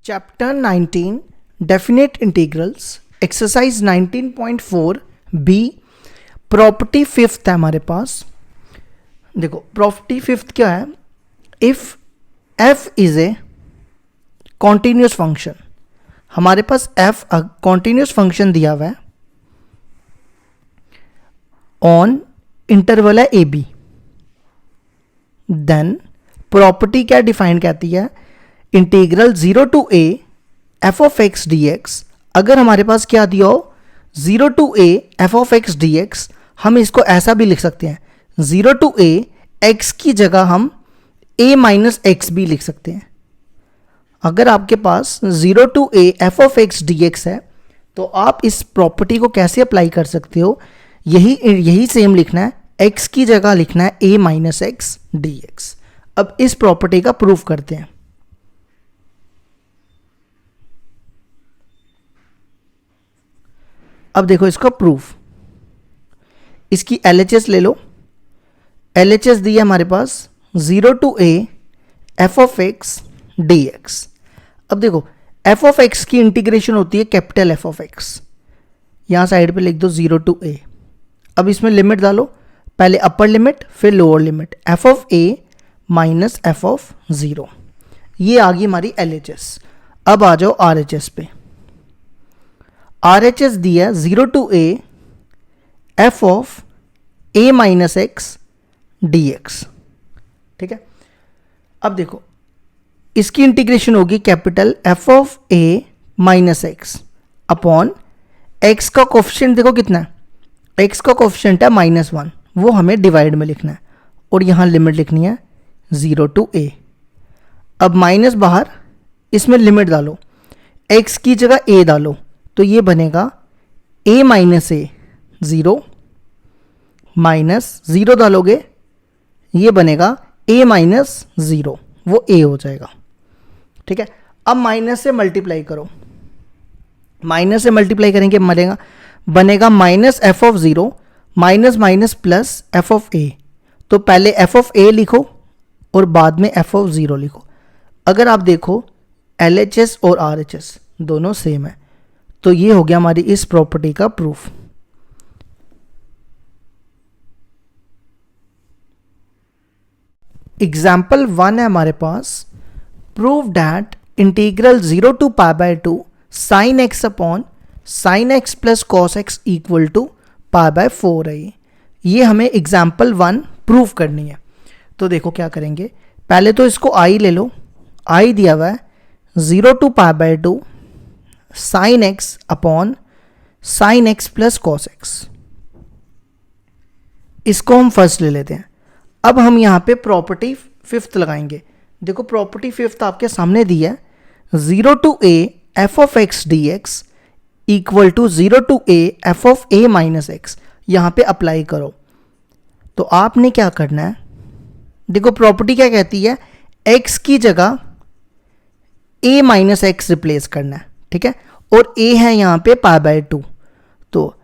Chapter 19 definite integrals exercise 19.4 B property fifth है हमारे पास। देखो प्रॉपर्टी फिफ्थ क्या है, if f is a continuous function, हमारे पास f कॉन्टिन्यूस फंक्शन दिया हुआ है ऑन इंटरवल है a b, देन प्रॉपर्टी क्या डिफाइन कहती है, integral 0 to a f of x dx। अगर हमारे पास क्या दिया हो 0 to a f of x dx, हम इसको ऐसा भी लिख सकते हैं 0 टू a x की जगह हम a माइनस एक्स भी लिख सकते हैं। अगर आपके पास 0 to a f of x dx है तो आप इस प्रॉपर्टी को कैसे अप्लाई कर सकते हो, यही सेम लिखना है, x की जगह लिखना है a माइनस एक्स dx। अब इस प्रॉपर्टी का प्रूफ करते हैं। अब देखो इसका प्रूफ, इसकी LHS ले लो। LHS दी है हमारे पास 0 to a f of x dx। अब देखो f ऑफ x की इंटीग्रेशन होती है कैपिटल F ऑफ x, यहाँ साइड पे लिख दो 0 टू a। अब इसमें लिमिट डालो, पहले अपर लिमिट फिर lower limit, f of a minus f of 0। ये आ गई हमारी LHS। अब आ जाओ RHS पे। RHS दिया 0 to a f of a minus x dx। ठीक है, अब देखो इसकी इंटीग्रेशन होगी capital f of a minus x upon x का कोफिशिएंट देखो कितना है, x का कोफिशिएंट है -1, वो हमें डिवाइड में लिखना है और यहाँ लिमिट लिखनी है 0 टू a। अब माइनस बाहर, इसमें लिमिट डालो, x की जगह a डालो तो ये बनेगा a माइनस ए 0 माइनस 0 डालोगे ये बनेगा a माइनस 0, वो a हो जाएगा। ठीक है, अब माइनस से मल्टीप्लाई करो, माइनस से मल्टीप्लाई करेंगे बनेगा minus F of 0 minus minus plus F of a। तो पहले एफ ऑफ a लिखो और बाद में एफ ऑफ 0 लिखो। अगर आप देखो LHS और RHS दोनों सेम है, तो ये हो गया हमारी इस प्रॉपर्टी का प्रूफ। एग्जाम्पल 1 है हमारे पास, prove that integral 0 to pi by 2 sine x upon sine x plus cos x equal to pi by 4 है। ये हमें एग्जाम्पल 1 प्रूव करनी है। तो देखो क्या करेंगे, पहले तो इसको आई ले लो, आई दिया हुआ है 0 to pi by 2 sine x upon sine x plus cos x, इसको हम फर्स्ट ले लेते हैं। अब हम यहाँ पे प्रॉपर्टी फिफ्थ लगाएंगे। देखो प्रॉपर्टी फिफ्थ आपके सामने दी है 0 to a f of x dx equal to 0 to a f of a minus x, यहाँ पे अप्लाई करो। तो आपने क्या करना है, देखो प्रॉपर्टी क्या कहती है, x की जगह a माइनस एक्स रिप्लेस करना है। ठीक है, और a है यहाँ पे पाई बाय 2, तो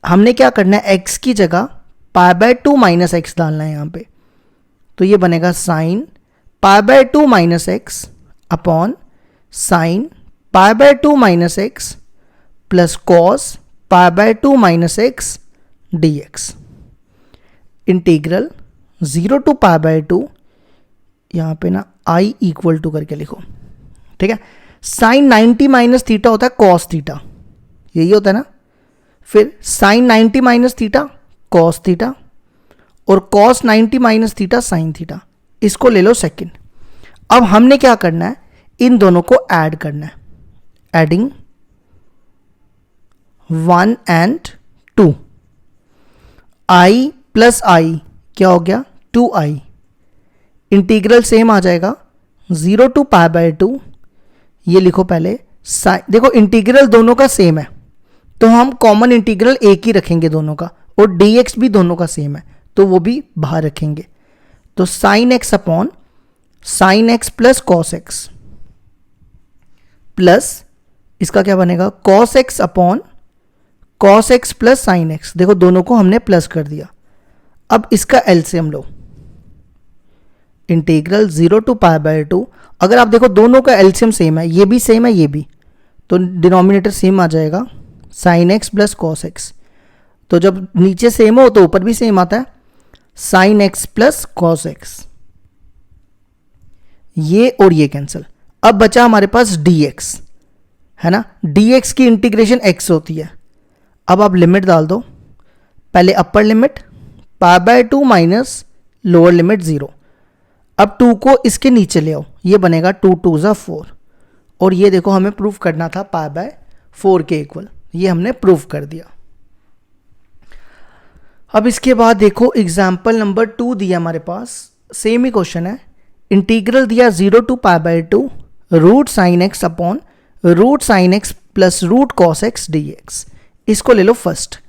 हमने क्या करना है, x की जगह पाई बाय 2 माइनस एक्स डालना है यहाँ पे। तो ये बनेगा sine pi by 2 minus x upon sine pi by 2 minus x plus cos pi by 2 minus x dx। Integral 0 to pi by 2, यहाँ पे ना i इक्वल टू करके लिखो। ठीक है, साइन 90 माइनस थीटा होता है कॉस थीटा, यही होता है ना, फिर sine 90 minus theta cos theta और cos 90 minus theta sine theta, इसको ले लो सेकंड। अब हमने क्या करना है, इन दोनों को ऐड करना है, adding 1 and 2, i plus i क्या हो गया 2i। इंटीग्रल सेम आ जाएगा 0 टू पाई बाय 2, ये लिखो पहले, देखो इंटीग्रल दोनों का सेम है तो हम कॉमन इंटीग्रल एक ही रखेंगे दोनों का, और dx भी दोनों का सेम है तो वो भी बाहर रखेंगे। तो sine x upon sine x plus cos x plus इसका क्या बनेगा cos x upon cos x plus sine x, देखो दोनों को हमने प्लस कर दिया। अब इसका एलसीएम लो, इंटीग्रल 0 टू पाई बाय 2, अगर आप देखो दोनों का एलसीएम सेम है, ये भी सेम है ये भी, तो डिनोमिनेटर सेम आ जाएगा sine x plus cos x. तो जब नीचे सेम हो तो ऊपर भी सेम आता है, sign x plus cos x, ये और ये कैंसिल। अब बचा हमारे पास dx, है ना, dx की इंटीग्रेशन x होती है। अब आप लिमिट डाल दो, पहले upper limit pi by 2 minus lower limit 0। अब 2 को इसके नीचे ले आओ, ये बनेगा 2 2 ज़ा 4, और ये देखो हमें प्रूफ करना था पाई बाय 4 के इक्वल, ये हमने प्रूफ कर दिया। अब इसके बाद देखो एग्जाम्पल नंबर 2 दिया हमारे पास, सेम ही क्वेश्चन है। इंटीग्रल दिया 0 to pi by 2 root sine x upon root sine x plus root cos x d x. इसको ले लो फर्स्ट।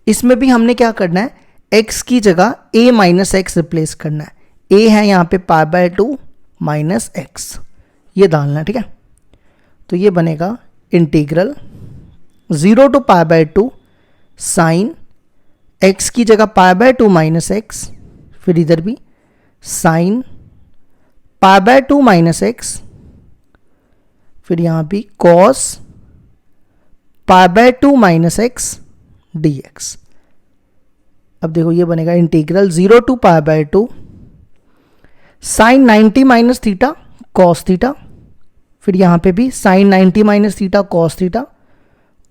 इसमें भी हमने क्या करना है, x की जगह a माइनस एक्स रिप्लेस करना है। a है यहाँ पे पाई बाय 2 माइनस एक्स, ये डालना है, ठीक है। तो ये बनेगा integral 0 to pi by 2 sine x की जगह पाई बाय 2 माइनस एक्स, फिर इधर भी sine pi by 2 minus x, फिर यहाँ भी cos pi by 2 minus x d x. अब देखो ये बनेगा integral 0 to pi by 2 sine 90 minus theta cos theta, फिर यहाँ पे भी sine 90 minus theta cos theta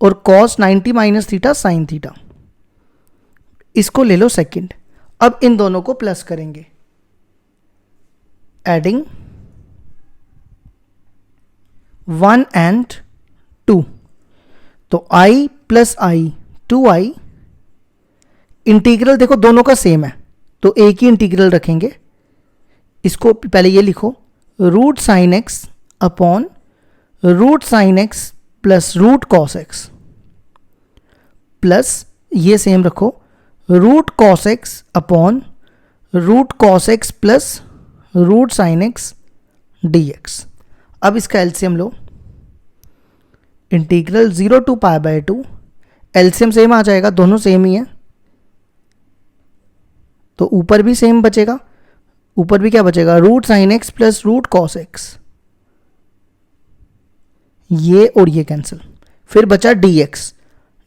और cos 90 minus theta sine theta. इसको ले लो सेकंड। अब इन दोनों को प्लस करेंगे, एडिंग 1 एंड 2, तो i plus I 2i। Integral देखो दोनों का सेम है तो एक ही इंटीग्रल रखेंगे। इसको पहले ये लिखो root sine x upon root sine x plus root cos x, plus ये सेम रखो root cos x upon root cos x plus root sine x d x. अब इसका एलसीएम लो, integral 0 to pi by 2, LCM same आ जाएगा, दोनों same ही है, तो ऊपर भी सेम बचेगा, ऊपर भी क्या बचेगा root sine x plus root cos x, ये और ये कैंसिल। फिर बचा dx,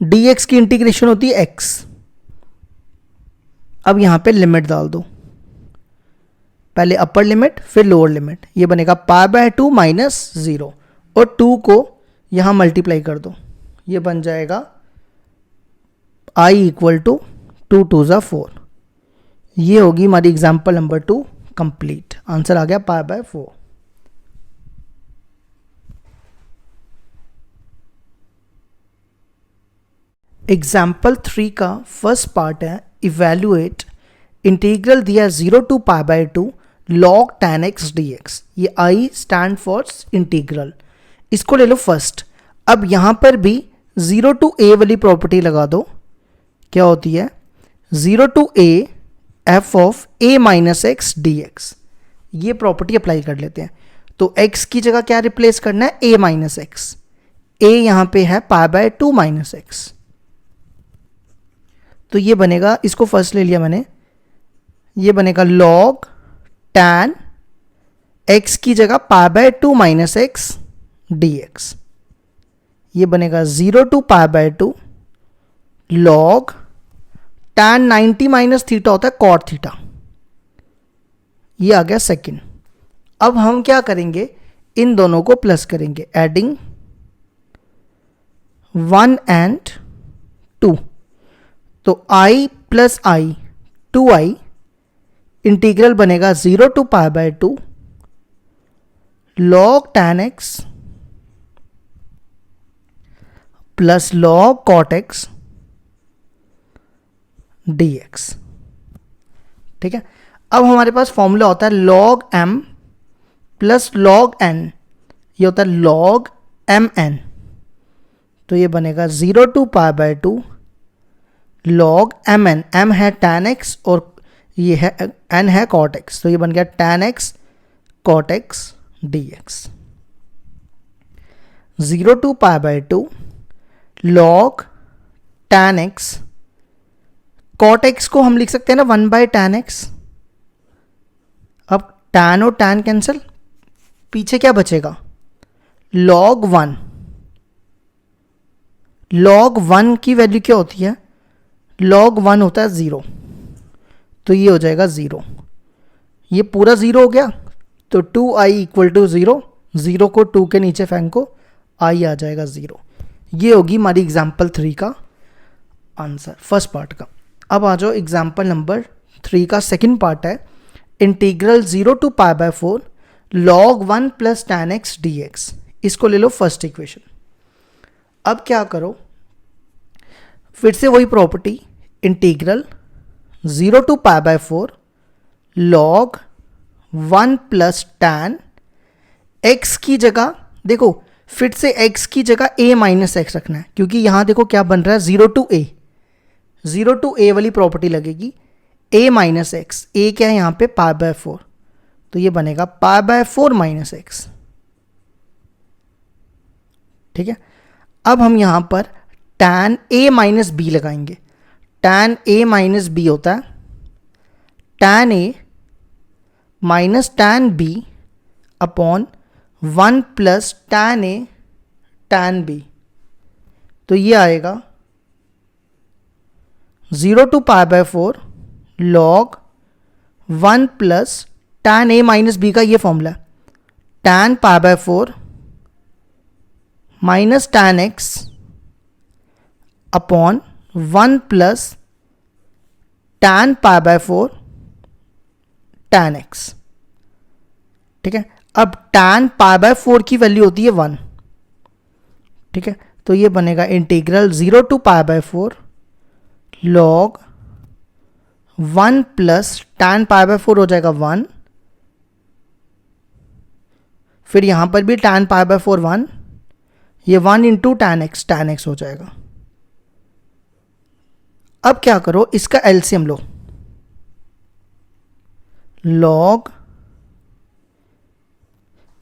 dx की इंटीग्रेशन होती है x। अब यहां पे लिमिट डाल दो, पहले अपर लिमिट फिर लोअर लिमिट, ये बनेगा पाई बाय 2 माइनस 0 और 2 को यहां मल्टीप्लाई कर दो, ये बन जाएगा i इक्वल टू 2 2 ज़ा 4। ये होगी हमारी एग्जाम्पल नंबर 2 कंप्लीट। आंसर आ गया पाई बाय 4। एग्जाम्पल 3 का फर्स्ट पार्ट है इवेल्युएट। इंटीग्रल दिया 0 to pi by 2 log tan x dx, ये i स्टैंड फॉर इंटीग्रल। इसको ले लो फर्स्ट। अब यहां पर भी 0 टू a वाली प्रॉपर्टी लगा दो, क्या होती है 0 to a f of a minus x d x, ये प्रॉपर्टी अप्लाई कर लेते हैं। तो x की जगह क्या रिप्लेस करना है a माइनस एक्स, a यहां पे है पाई बाय 2 माइनस एक्स, तो ये बनेगा, इसको फर्स्ट ले लिया मैंने, ये बनेगा log tan x की जगह pi by 2 minus x d x, ये बनेगा 0 to pi by 2 log tan 90 minus theta होता है कॉट थीटा, ये आ गया सेकंड। अब हम क्या करेंगे, इन दोनों को प्लस करेंगे, एडिंग 1 एंड 2, तो i plus I 2i, integral बनेगा 0 to pi by 2 log tan x plus log cot x dx। ठीक है, अब हमारे पास फॉर्मूला होता है log m plus log n, ये होता है log mn, तो ये बनेगा 0 to pi by 2 log mn, m है tan x और ये है n है cot x, तो ये बन गया tan x cot x dx। 0 to pi by 2 log tan x, cot x को हम लिख सकते हैं ना 1 बाय tan x। अब tan और tan कैंसिल, पीछे क्या बचेगा, log 1। log 1 की वैल्यू क्या होती है, log 1 होता है 0, तो ये हो जाएगा 0। ये पूरा 0 हो गया, तो 2i इक्वल टू 0, 0 को 2 के नीचे फेंको, i आ जाएगा 0। ये होगी हमारी एग्जाम्पल 3 का आंसर, फर्स्ट पार्ट का। अब आ जाओ एग्जाम्पल नंबर 3 का सेकंड पार्ट है, integral 0 to pi by 4 log 1 plus tan x dx। इसको ले लो फर्स्ट इक्वेशन। अब क्या करो, फिर से वही property, integral 0 to pi by 4 log 1 plus tan x की जगह देखो, फिर से x की जगह a माइनस एक्स रखना है, क्योंकि यहां देखो क्या बन रहा है, 0 टू a, 0 टू a वाली प्रॉपर्टी लगेगी, a माइनस एक्स, a क्या है यहां पे पाई बाय 4, तो ये बनेगा पाई बाय 4 माइनस एक्स। ठीक है, अब हम यहां पर tan a माइनस बी लगाएंगे। tan a माइनस बी होता है tan a minus tan b upon 1 plus tan a tan b, तो ये आएगा 0 to pi by 4 log 1 plus tan a minus b का ये फॉर्मूला है, tan pi by 4 minus tan x upon 1 plus tan pi by 4 tan x। ठीक है, अब tan pi by 4 की वैल्यू होती है 1। ठीक है, तो ये बनेगा integral 0 to pi by 4 log 1 plus tan pi by 4 हो जाएगा 1, फिर यहां पर भी tan पाई बाय 4 1, ये 1 इंटू tan x हो जाएगा। अब क्या करो, इसका एलसीएम लो, log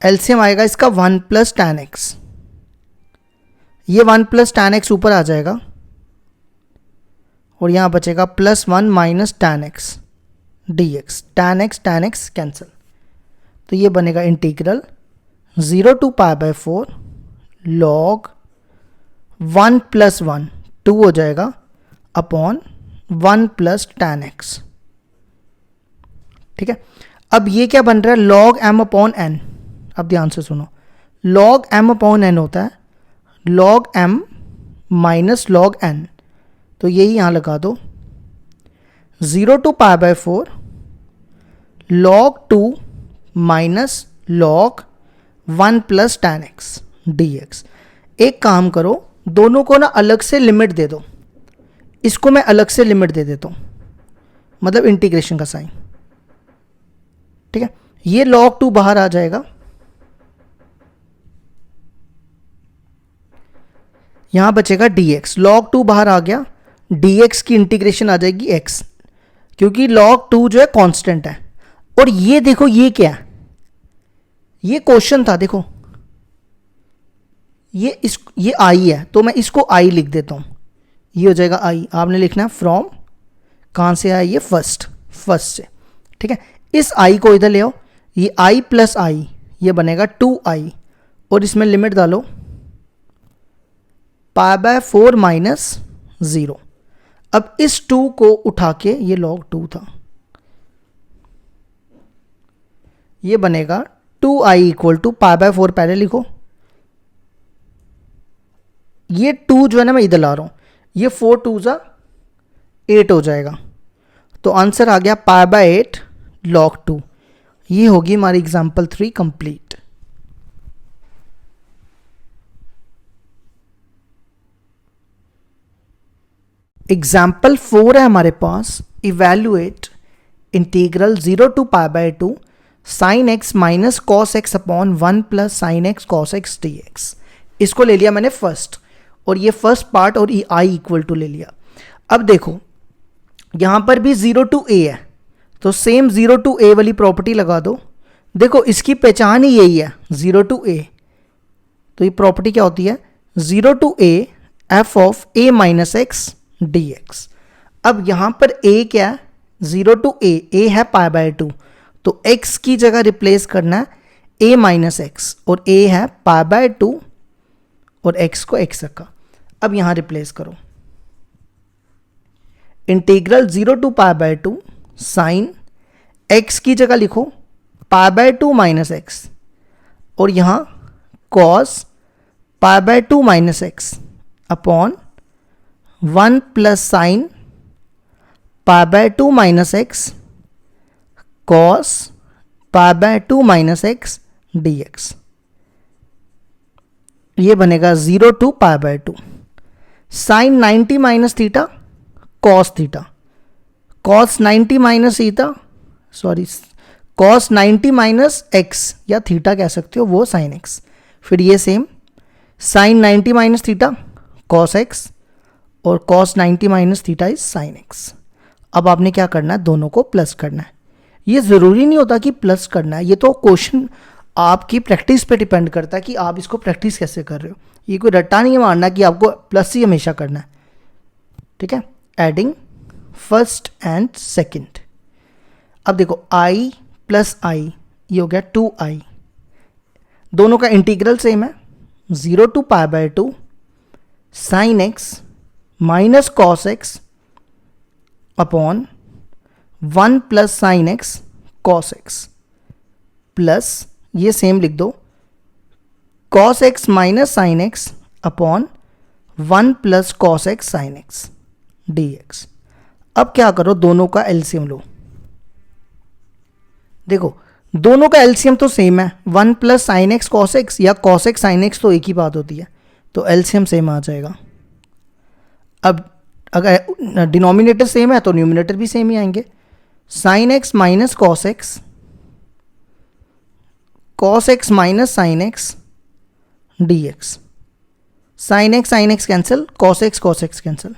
एलसीएम आएगा इसका 1 प्लस tan x, ये 1 प्लस tan x ऊपर आ जाएगा और यहां बचेगा plus 1 minus tan x dx, tan x cancel, तो ये बनेगा integral 0 to pi by 4 log 1 plus 1 2 हो जाएगा अपॉन 1 प्लस tan x। ठीक है, अब ये क्या बन रहा है, log m अपॉन n। अब ध्यान से सुनो, log m अपॉन n होता है log m minus log n, तो यही यहां लगा दो, 0 to pi by 4 log 2 minus log 1 plus tan x dx। एक काम करो, दोनों को ना अलग से लिमिट दे दो, इसको मैं अलग से लिमिट दे देता हूं, मतलब इंटीग्रेशन का साइन। ठीक है, ये log 2 बाहर आ जाएगा, यहां बचेगा dx, log 2 बाहर आ गया, dx की इंटीग्रेशन आ जाएगी x, क्योंकि log 2 जो है कांस्टेंट है। और ये देखो, ये क्या है, ये क्वेश्चन था, देखो ये i है, तो मैं इसको i लिख देता हूं, ये हो जाएगा i। आपने लिखना है फ्रॉम, कहां से आया, ये फर्स्ट से। ठीक है, इस i को इधर ले आओ, ये i प्लस i, ये बनेगा 2i, और इसमें लिमिट डालो पाई बाय 4 माइनस 0। अब इस 2 को उठा के, ये log 2 था, ये बनेगा 2i equal to pi by 4, पहले लिखो, ये 2 जो है ना मैं इधर ला रहा हूं, ये 4 2 जा 8 हो जाएगा, तो आंसर आ गया पाई बाय 8 log 2। ये होगी हमारी एग्जाम्पल 3 कंप्लीट। एग्जाम्पल 4 है हमारे पास, evaluate integral 0 to pi by 2 sine x minus cos x upon 1 plus sine x cos x dx। इसको ले लिया मैंने फर्स्ट, और ये फर्स्ट पार्ट और ई आई इक्वल टू ले लिया। अब देखो यहां पर भी 0 टू a है, तो सेम 0 टू a वाली प्रॉपर्टी लगा दो। देखो इसकी पहचान ही यही है, 0 टू a, तो ये प्रॉपर्टी क्या होती है, 0 to a f of a minus x dx। अब यहां पर a क्या है, 0 टू a है पाई बाय 2, तो x की जगह रिप्लेस करना है a माइनस एक्स, और a है पाई बाय 2 और x को x रखा। अब यहां रिप्लेस करो, integral 0 to pi by 2 sine x की जगह लिखो पाई बाय 2 माइनस एक्स, और यहां cos pi by 2 minus x upon 1 plus sine pi by 2 minus x cos pi by 2 minus x dx। ये बनेगा 0 to pi by 2 sine 90 minus theta cos theta, cos 90 minus theta, sorry cos 90 minus x या theta कह सकते हो, वो sine x. फिर ये same sine 90 minus theta cos x, और cos 90 minus theta is sine x. अब आपने क्या करना है, दोनों को प्लस करना है। ये ज़रूरी नहीं होता कि प्लस करना है, ये तो क्वेश्चन आपकी प्रैक्टिस पे डिपेंड करता है कि आप इसको प्रैक्टिस कैसे कर रहे हो। ये कोई रट्टा नहीं है मारना कि आपको प्लस ही हमेशा करना है, ठीक है। Adding first and second. अब देखो i प्लस आई, ये हो गया 2i, दोनों का इंटीग्रल सेम है 0 to pi by 2 sine x minus cos x upon 1 plus sine x cos x, plus ये सेम लिख दो cos x minus sine x upon 1 plus cos x sine x dx। अब क्या करो, दोनों का एलसीएम लो। देखो दोनों का एलसीएम तो सेम है, 1 plus sine x cos x या कॉस एक्स साइन एक्स तो एक ही बात होती है, तो एलसीएम सेम आ जाएगा। अब अगर डिनोमिनेटर सेम है तो न्यूमिनेटर भी सेम ही आएंगे। Sign x minus cos x, cos x minus sine x dx, sign x cancel, cos x cancel,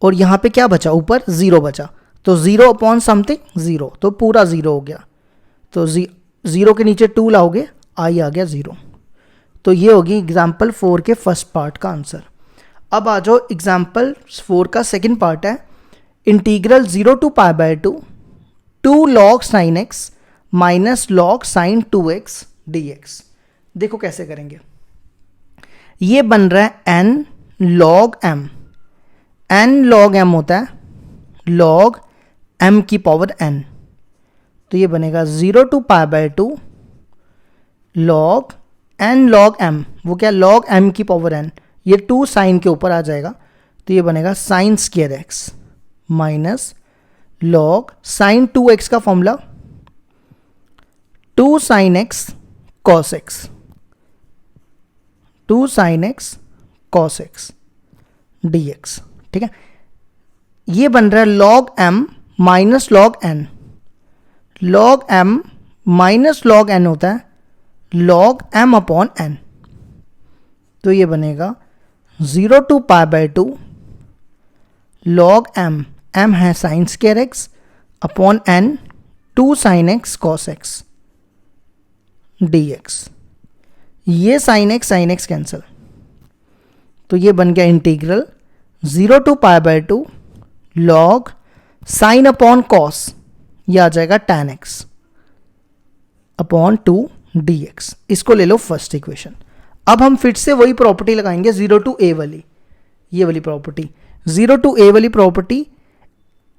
और यहां पे क्या बचा, ऊपर 0 बचा, तो 0 अपॉन समथिंग 0, तो पूरा 0 हो गया। तो 0 के नीचे 2 लाओगे, आई आ गया 0। तो ये होगी एग्जाम्पल 4 के फर्स्ट पार्ट का आंसर। अब आ जाओ एग्जाम्पल 4 का सेकंड पार्ट है, integral 0 to pi by 2 log sine x minus log sine 2x dx। देखो कैसे करेंगे, ये बन रहा है n log m, n log m होता है log m की पावर n, तो ये बनेगा 0 to pi by 2 log n log m, वो क्या log m की पावर n, ये 2 साइन के ऊपर आ जाएगा, तो ये बनेगा sine square x minus log sine 2x का formula 2 sine x cos x, 2 sine x cos x dx, ठीक है। ये बन रहा है log m minus log n, log m minus log n होता है log m अपॉन n, तो ये बनेगा 0 to pi by 2 log m है sine square x upon n 2 sine x cos x dx। ये साइन एक्स कैंसिल, तो ये बन गया integral 0 to pi by 2 log sine upon cos, ये आ जाएगा tan x अपॉन 2 dx। इसको ले लो फर्स्ट इक्वेशन। अब हम फिर से वही प्रॉपर्टी लगाएंगे 0 टू a वाली, ये वाली प्रॉपर्टी 0 टू a वाली property,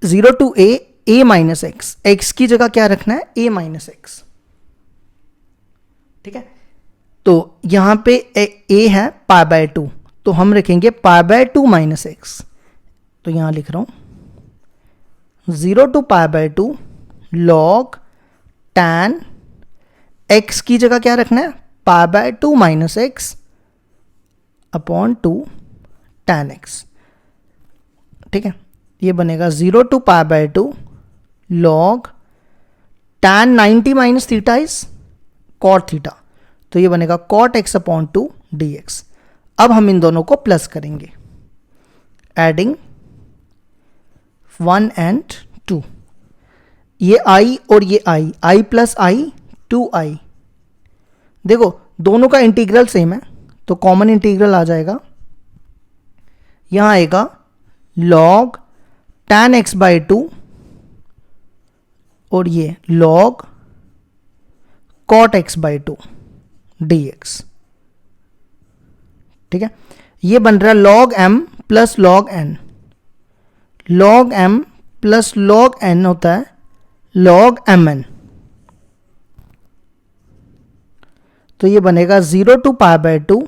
0 to a minus x, x की जगह क्या रखना है a माइनस एक्स, ठीक है। तो यहां पे a है पाई बाय 2, तो हम रखेंगे पाई बाय 2 माइनस एक्स, तो यहां लिख रहा हूं 0 to pi by 2 log tan x की जगह क्या रखना है pi by 2 minus x upon 2 tan x, ठीक है। ये बनेगा 0 to pi by 2 log tan 90 minus theta is cot theta, तो ये बनेगा cot x अपॉन 2 dx। अब हम इन दोनों को प्लस करेंगे, एडिंग 1 एंड 2, ये i और ये i प्लस i 2i। देखो दोनों का इंटीग्रल सेम है, तो कॉमन इंटीग्रल आ जाएगा, यहां आएगा log tan x बाय 2 और ये log cot x by 2 dx। ठीक है, ये बन रहा है log m plus log n। log m plus log n होता है log mn। तो ये बनेगा 0 to pi by 2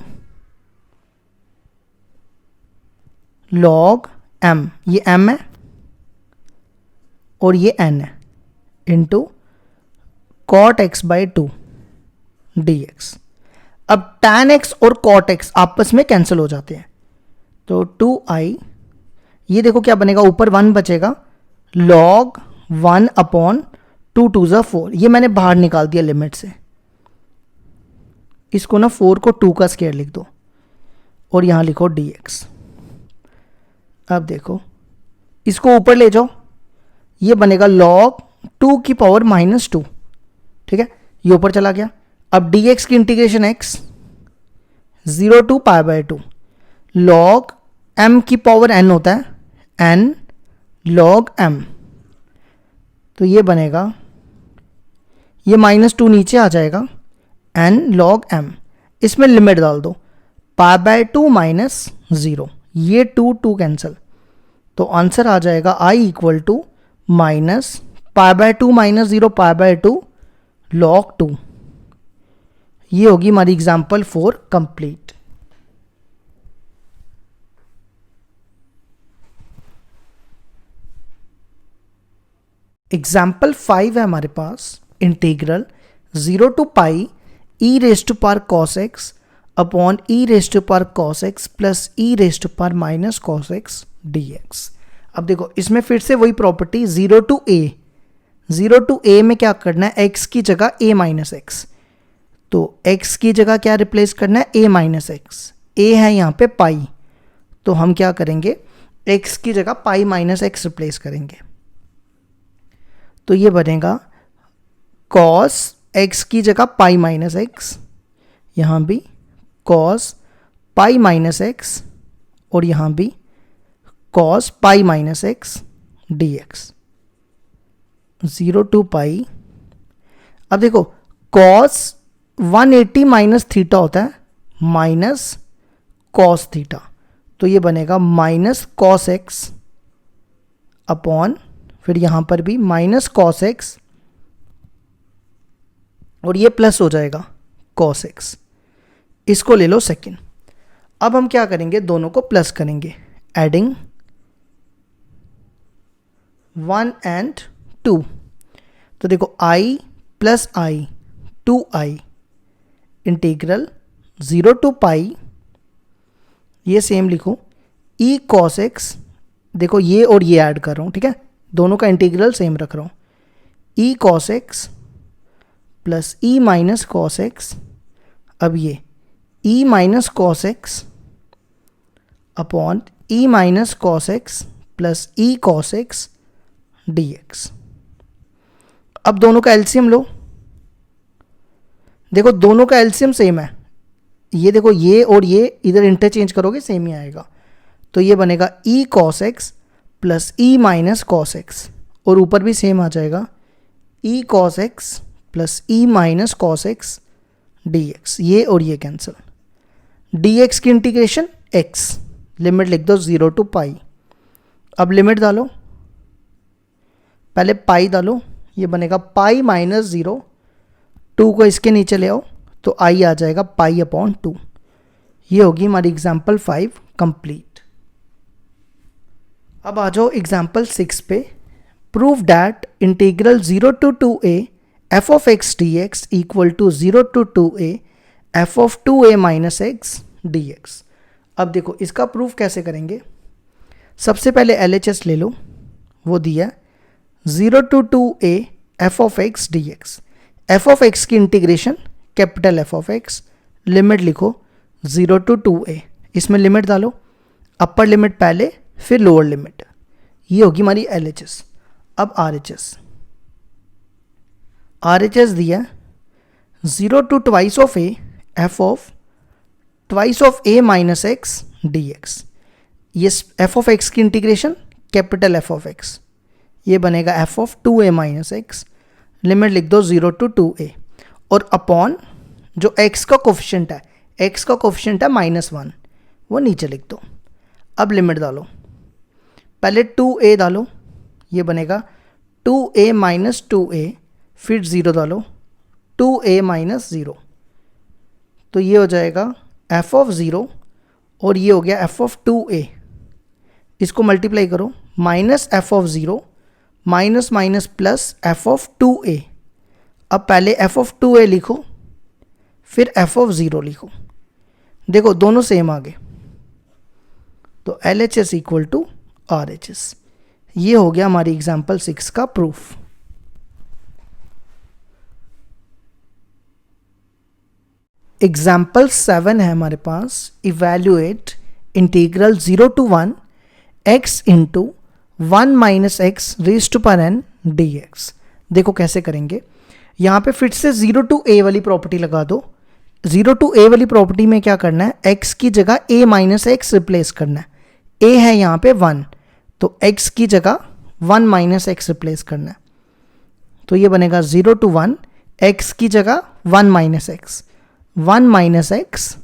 log m, ये m है और ये n है, into cot x by 2 dx। अब tan x और cot x आपस में कैंसिल हो जाते हैं, तो 2i, ये देखो क्या बनेगा, ऊपर 1 बचेगा, log 1 अपॉन 2 2 ज़ा 4। ये मैंने बाहर निकाल दिया लिमिट से, इसको ना 4 को 2 का स्क्वायर लिख दो और यहां लिखो dx। अब देखो इसको ऊपर ले जाओ, ये बनेगा log 2 की पावर माइनस 2। ठीक है, ये ऊपर चला गया। अब dx की integration x 0 to pi by 2 log m की पावर n होता है n log m। तो ये बनेगा, ये माइनस 2 नीचे आ जाएगा, n log m। इसमें लिमिट डाल दो, पाई बाय 2 माइनस 0, ये 2 2 कैंसिल, तो आंसर आ जाएगा i equal to minus pi by 2 minus 0 pi by 2 log 2। ये होगी हमारी एग्जाम्पल 4 कंप्लीट। एग्जाम्पल 5 है हमारे पास, integral 0 to pi e raise to power cos x upon e raise to power cos x plus e raise to power minus cos x dx। अब देखो इसमें फिर से वही property 0 to a, 0 to a में क्या करना है, x की जगह a माइनस एक्स, तो x की जगह क्या रिप्लेस करना है, a माइनस एक्स। a है यहाँ पे पाई, तो हम क्या करेंगे, x की जगह पाई माइनस एक्स रिप्लेस करेंगे। तो ये बनेगा cos x की जगह पाई माइनस एक्स, यहाँ भी cos पाई माइनस एक्स और यहाँ भी cos pi minus x dx। 0 to pi, अब देखो cos 180 माइनस थीटा होता है माइनस cos थीटा, तो ये बनेगा माइनस cos x अपॉन, फिर यहां पर भी माइनस cos x और ये प्लस हो जाएगा cos x। इसको ले लो सेकंड। अब हम क्या करेंगे, दोनों को प्लस करेंगे, एडिंग 1 एंड 2। तो देखो i plus i 2i integral 0 to pi, ये सेम लिखो, e cos x, देखो ये और ये ऐड कर रहा हूँ, ठीक है, दोनों का इंटीग्रल सेम रख रहा हूँ, e cos x plus e minus cos x। अब ये e minus cos x upon e minus cos x plus e cos x dx। अब दोनों का एलसीएम लो, देखो दोनों का एलसीएम सेम है, ये देखो ये और ये इधर इंटरचेंज करोगे सेम ही आएगा, तो ये बनेगा e cos x plus e minus cos x और ऊपर भी सेम आ जाएगा e cos x plus e minus cos x dx। ये और ये कैंसिल, dx की इंटीग्रेशन x, लिमिट लिख दो 0 टू पाई। अब लिमिट डालो, पहले पाई डालो, ये बनेगा पाई माइनस 0, 2 को इसके नीचे ले आओ तो आई आ जाएगा पाई अपॉन 2। ये होगी हमारी एग्जाम्पल 5 कंप्लीट। अब आ जाओ एग्जाम्पल 6 पे। Prove that integral 0 to 2a f of x dx equal to 0 to 2a f of 2a minus x dx। अब देखो इसका प्रूफ कैसे करेंगे, सबसे पहले LHS ले लो, वो दिया 0 to 2a f of x dx। f of x की integration capital F of x, limit लिखो 0 टू 2a, इसमें लिमिट डालो, अपर लिमिट पहले फिर लोअर लिमिट, ये होगी हमारी LHS। अब RHS दिया 0 to twice of a f of twice of a minus x dx। ये f ऑफ x की integration capital F of x, ये बनेगा f of 2a minus x limit लिख दो 0 to 2a, और अपॉन जो x का कोफिशिएंट है, x का कोफिशिएंट है -1, वो नीचे लिख दो। अब लिमिट डालो, पहले 2a डालो, ये बनेगा 2a माइनस 2a, फिर 0 डालो 2a माइनस 0, तो ये हो जाएगा f ऑफ 0, और ये हो गया f ऑफ 2a। इसको मल्टीप्लाई करो, minus f of 0 minus minus plus f of 2a। अब पहले f ऑफ 2a लिखो, फिर f ऑफ 0 लिखो, देखो दोनों सेम आ गए, तो LHS इक्वल टू RHS। ये हो गया हमारी एग्जाम्पल 6 का प्रूफ। एग्जाम्पल 7 है हमारे पास, evaluate integral 0 to 1 x into 1 minus x raise to power n dx। देखो कैसे करेंगे, यहाँ पे फिर से 0 to a वाली प्रॉपर्टी लगा दो। 0 to a वाली प्रॉपर्टी में क्या करना है, x की जगह a माइनस एक्स रिप्लेस करना है। a है यहाँ पे 1, तो x की जगह 1 माइनस एक्स रिप्लेस करना है, तो ये बनेगा 0 to 1 x की जगह 1 माइनस एक्स, 1 माइनस एक्स,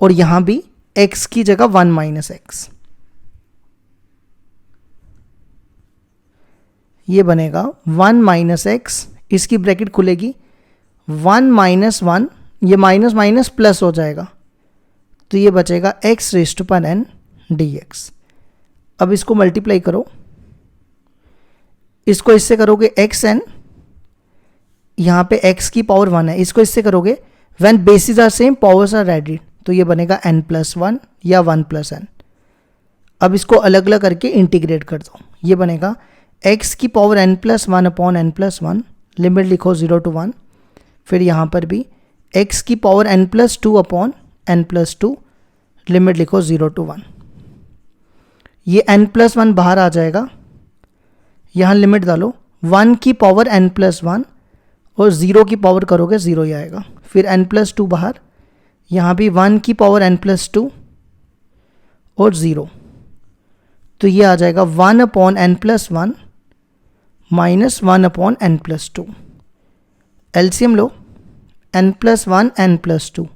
और यहाँ भी x की जगह 1 माइनस एक्स, ये बनेगा 1 माइनस एक्स, इसकी ब्रैकेट खुलेगी 1 माइनस 1, ये माइनस माइनस प्लस हो जाएगा, तो ये बचेगा x raise to power n dx। अब इसको मल्टीप्लाई करो, इसको इससे करोगे xn, यहाँ पे x की पावर 1 है, इसको इससे करोगे when bases are same powers are added, तो ये बनेगा n+1 या 1+n। अब इसको अलग अलग करके इंटीग्रेट कर दो, ये बनेगा x की power n+1 upon n+1, limit लिखो 0 to 1, फिर यहाँ पर भी x की power n+2 upon n+2, limit लिखो 0 to 1। ये n+1 बाहर आ जाएगा, यहाँ लिमिट डालो 1 की पावर n+1 और 0 की पावर करोगे 0 ही आएगा, फिर n+2 बाहर, यहाँ भी 1 की पावर n+2 और 0, तो ये आ जाएगा 1 upon n+1 minus 1 upon n+2। LCM लो, n+1 n+2,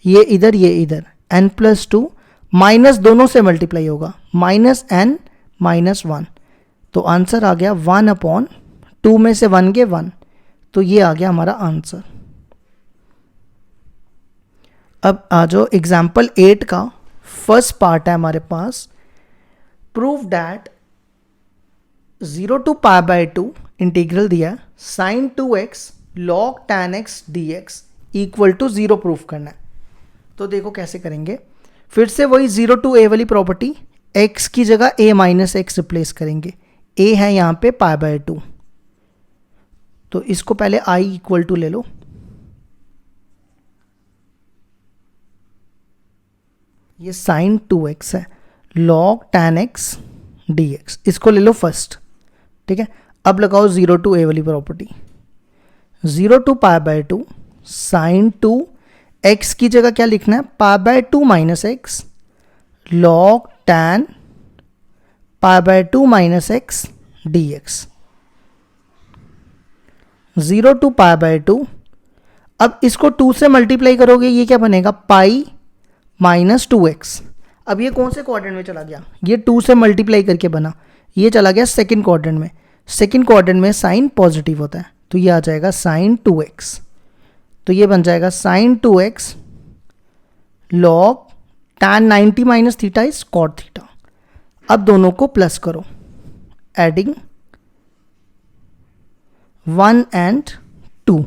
ये इधर n+2 माइनस दोनों से मल्टीप्लाई होगा, -n -1, तो आंसर आ गया 1 अपॉन 2 में से 1 गए 1, तो ये आ गया हमारा आंसर। अब आ जाओ एग्जाम्पल 8 का फर्स्ट पार्ट है हमारे पास, प्रूव दैट 0 to π/2 इंटीग्रल दिया sin 2x log tan x dx equal to 0 proof करना है। तो देखो कैसे करेंगे, फिर से वही 0 to a वाली प्रॉपर्टी, x की जगह a माइनस एक्स रिप्लेस करेंगे, a है यहाँ पे π/2, तो इसको पहले i इक्वल टू ले लो, ये sin 2x है log tan x dx, इसको ले लो फर्स्ट, ठीक है। अब लगाओ 0 to a वाली प्रॉपर्टी, 0 to π/2 sin 2 x की जगह क्या लिखना है, π/2 minus x log tan π/2 minus x dx, 0 to π/2। अब इसको 2 से मल्टीप्लाई करोगे, ये क्या बनेगा, पाई माइनस 2x। अब ये कौन से क्वाड्रेंट में चला गया, ये 2 से मल्टीप्लाई करके बना, ये चला गया सेकंड क्वाड्रेंट में, सेकंड क्वाड्रेंट में साइन पॉजिटिव होता है, तो ये आ जाएगा साइन 2x, तो ये बन जाएगा sine 2x log tan 90 minus theta is cot theta. अब दोनों को प्लस करो, एडिंग 1 and 2,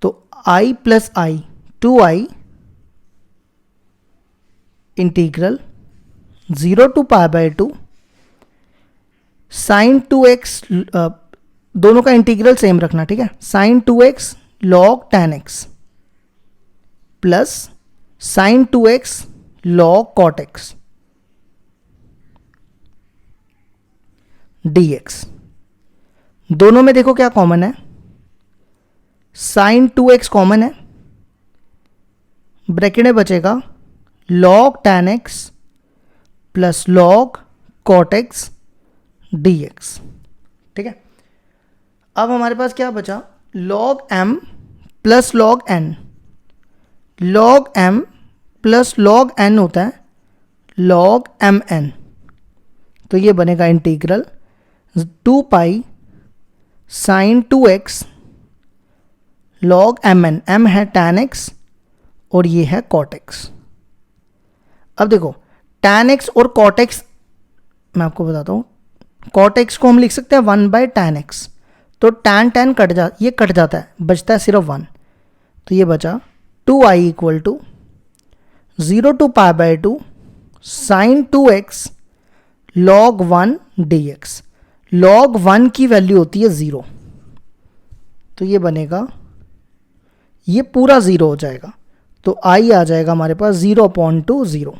तो i plus i 2i integral 0 to π/2 sine 2x, दोनों का इंटीग्रल सेम रखना, ठीक है, sine 2x log tan x plus sine 2x log cot x dx। दोनों में देखो क्या कॉमन है, साइन 2x कॉमन है, ब्रैकेट में बचेगा log tan x plus log cot x dx, ठीक है। अब हमारे पास क्या बचा, log m plus log n। log m plus log n होता है log mn। तो ये बनेगा integral 2 pi sine 2x log mn। m है tan x और ये है cot x। अब देखो tan x और cot x, मैं आपको बताता हूँ, cot x को हम लिख सकते हैं 1 बाय tan x। तो tan ये कट जाता है, बचता है सिर्फ 1। तो ये बचा 2i equal to 0 to pi by 2 sine 2x log 1 dx। log 1 की वैल्यू होती है 0। तो ये बनेगा, ये पूरा 0 हो जाएगा। तो i आ जाएगा हमारे पास 0.20।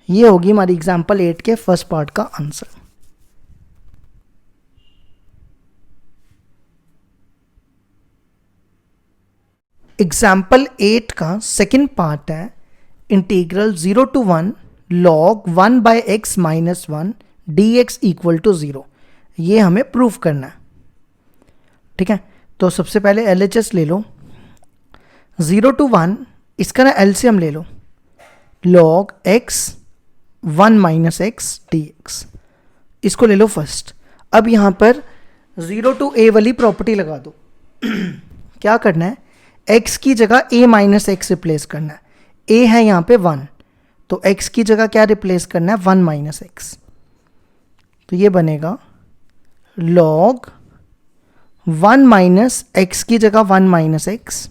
ये होगी हमारी एग्जाम्पल 8 के फर्स्ट पार्ट का आंसर। एग्जाम्पल 8 का सेकंड पार्ट है integral 0 to 1 log 1 by x minus 1 dx equal to 0। ये हमें प्रूफ करना है। ठीक है, तो सबसे पहले LHS ले लो। 0 टू 1, इसका ना LCM ले लो, log x 1 minus x dx। इसको ले लो फर्स्ट। अब यहाँ पर 0 टू a वाली प्रॉपर्टी लगा दो। क्या करना है, x की जगह a माइनस एक्स रिप्लेस करना है। a है यहाँ पे 1, तो x की जगह क्या रिप्लेस करना है, 1 माइनस एक्स। तो ये बनेगा log 1 माइनस एक्स की जगह 1 माइनस एक्स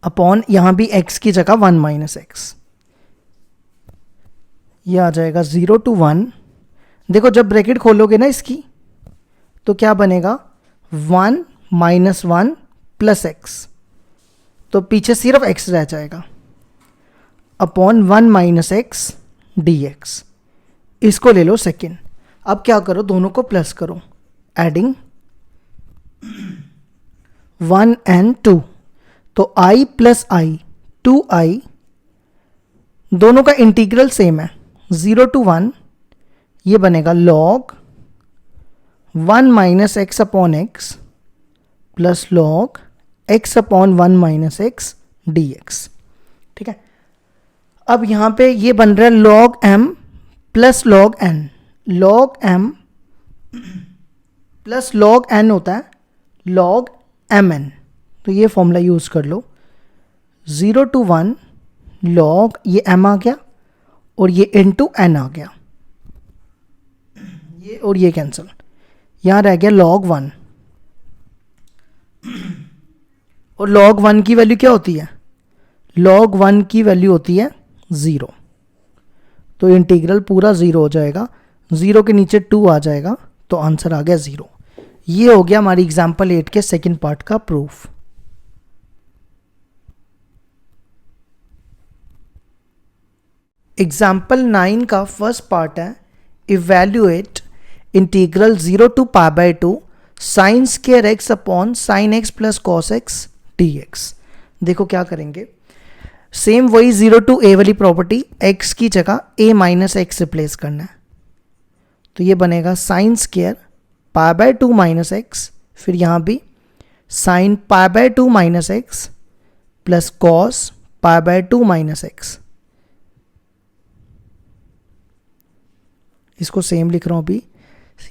अपॉन यहाँ भी x की जगह 1 माइनस एक्स। ये आ जाएगा 0 टू 1। देखो जब ब्रैकेट खोलोगे ना इसकी, तो क्या बनेगा, 1 माइनस 1 प्लस एक्स। तो पीछे सिर्फ x रह जाएगा अपॉन 1 माइनस एक्स dx। इसको ले लो सेकेंड। अब क्या करो, दोनों को प्लस करो, एडिंग 1 एंड 2। तो i प्लस i 2i, दोनों का इंटीग्रल सेम है 0 टू 1। ये बनेगा log 1 minus x upon x plus log x upon 1 minus x dx। ठीक है, अब यहाँ पे ये बन रहा है log m plus log n। log m plus log n होता है log mn। तो ये फॉर्मूला यूज़ कर लो, 0 टू 1 log, ये m आ गया और ये इंटू n आ गया, ये और ये कैंसिल, यहाँ रह गया log 1। और log 1 की वैल्यू क्या होती है, log 1 की वैल्यू होती है 0। तो इंटीग्रल पूरा 0 हो जाएगा, 0 के नीचे 2 आ जाएगा, तो आंसर आ गया 0। ये हो गया हमारी एग्जाम्पल 8 के सेकंड पार्ट का प्रूफ। एग्जाम्पल 9 का फर्स्ट पार्ट है evaluate integral 0 to pi by 2 sine square x upon sine x plus cos x dx। देखो क्या करेंगे, सेम वही 0 टू a वाली प्रॉपर्टी, x की जगह a माइनस एक्स रिप्लेस करना है। तो ये बनेगा sine square pi by 2 minus x, फिर यहाँ भी sine pi by 2 minus x plus cos pi by 2 minus x. इसको सेम लिख रहा हूँ अभी।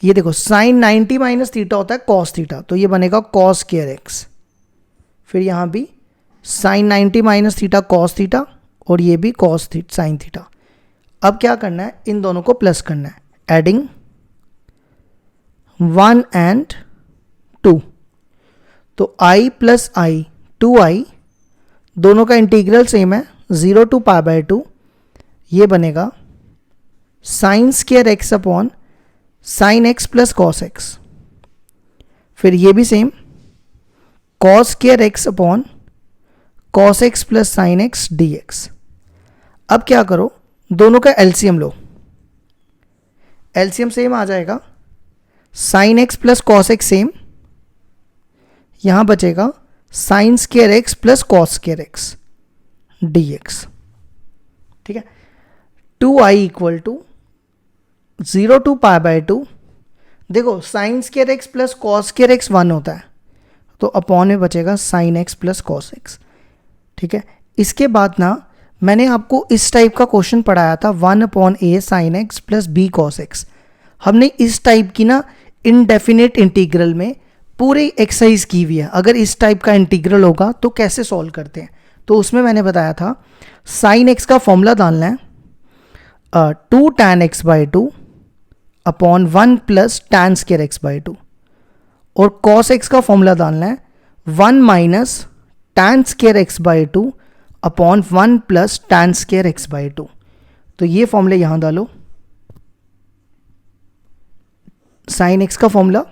ये देखो साइन 90 माइनस थीटा होता है कॉस थीटा, तो ये बनेगा कॉस स्क्वायर एक्स। फिर यहाँ भी sine 90 minus theta cos theta और ये भी कॉस साइन थीटा। अब क्या करना है, इन दोनों को प्लस करना है, एडिंग 1 एंड 2। तो i प्लस i 2i, दोनों का इंटीग्रल सेम है 0 टू पाई बाय 2। ये बनेगा sine square x upon sine x plus cos x. फिर ये भी same cos square x upon cos x plus sine x dx। अब क्या करो, दोनों का एलसीएम लो, एलसीएम सेम आ जाएगा, sine x plus cos x same, यहां बचेगा sine square x plus cos square x dx। ठीक है, 2i equal to 0 to pi by 2 देखो sine square x plus cos square x 1 होता है, तो अपॉन में बचेगा sign x plus cos x. ठीक है, इसके बाद ना मैंने आपको इस टाइप का क्वेश्चन पढ़ाया था 1/a sine x plus b cos x. हमने इस टाइप की ना इनडेफिनेट इंटीग्रल में पूरी एक्सरसाइज की हुई है। अगर इस टाइप का इंटीग्रल होगा तो कैसे सॉल्व करते हैं, तो उसमें मैंने बताया था साइन एक्स का फॉर्मूला डालना है 2 tan x by 2 upon 1 plus tan square x by 2, और कॉस एक्स का फॉर्मूला डालना है 1 minus tan square x by 2 upon 1 plus tan square x by 2। तो ये फॉर्मूले यहां डालो। साइन एक्स का formula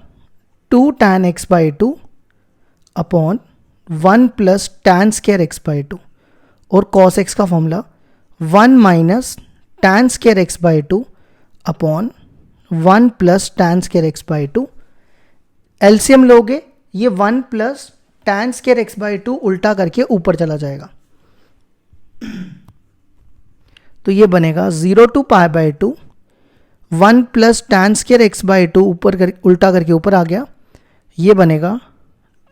2 tan x by 2 upon 1 plus tan square x by 2, और कॉस एक्स का formula 1 minus tan square x by 2 upon 1 plus tan square x by 2। LCM लोगे, ये 1 plus tan square x by 2 उल्टा करके ऊपर चला जाएगा, तो ये बनेगा 0 to pi by 2, 1 plus tan square x by 2 ऊपर कर उल्टा करके ऊपर आ गया, ये बनेगा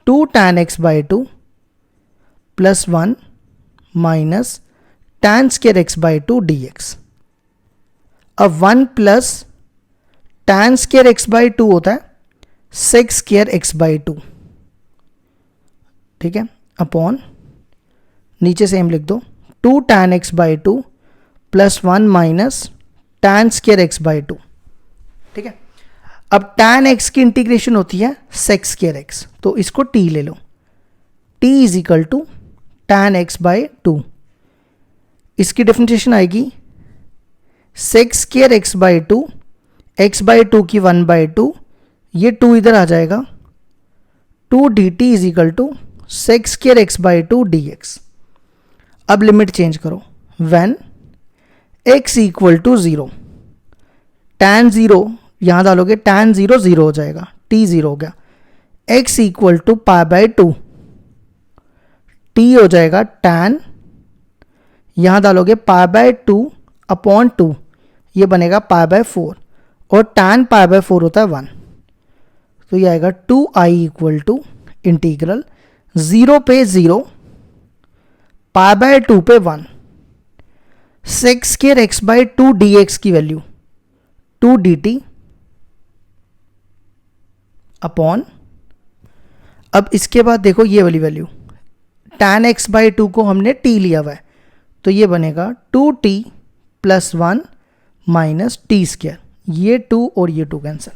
2 tan x by 2 plus 1 minus tan square x by 2 dx। अब 1 plus tan square x by 2 होता है सेक स्क्वायर एक्स बाई 2। ठीक है, अपॉन नीचे सेम लिख दो 2 tan x by 2 plus 1 minus tan square x by 2। ठीक है, अब tan x की इंटीग्रेशन होती है सेक स्क्वायर एक्स, तो इसको t ले लो, t is equal to tan x by 2। इसकी डिफरेंशिएशन आएगी sec square x by 2, x by 2 की 1 बाई 2, ये 2 इधर आ जाएगा, 2 dt is equal to sec square x by 2 dx। अब लिमिट चेंज करो, when x equal to 0, tan 0 यहां डालोगे, tan 0 0 हो जाएगा, t 0 हो गया, x equal to pi by 2, t हो जाएगा tan, यहां डालोगे पाई बाई 2 अपॉन 2, ये बनेगा पाई बाई 4, और tan पाई बाई 4 होता है 1, तो ये आएगा 2i इक्वल टू इंटीग्रल 0 पे 0 पाई बाई 2 पे 1 sec square x by 2 dx की वैल्यू 2 dt अपॉन, अब इसके बाद देखो ये वाली वैल्यू tan x बाई 2 को हमने t लिया हुआ है, तो ये बनेगा 2t plus 1 minus T square, ये 2 और ये 2 कैंसिल।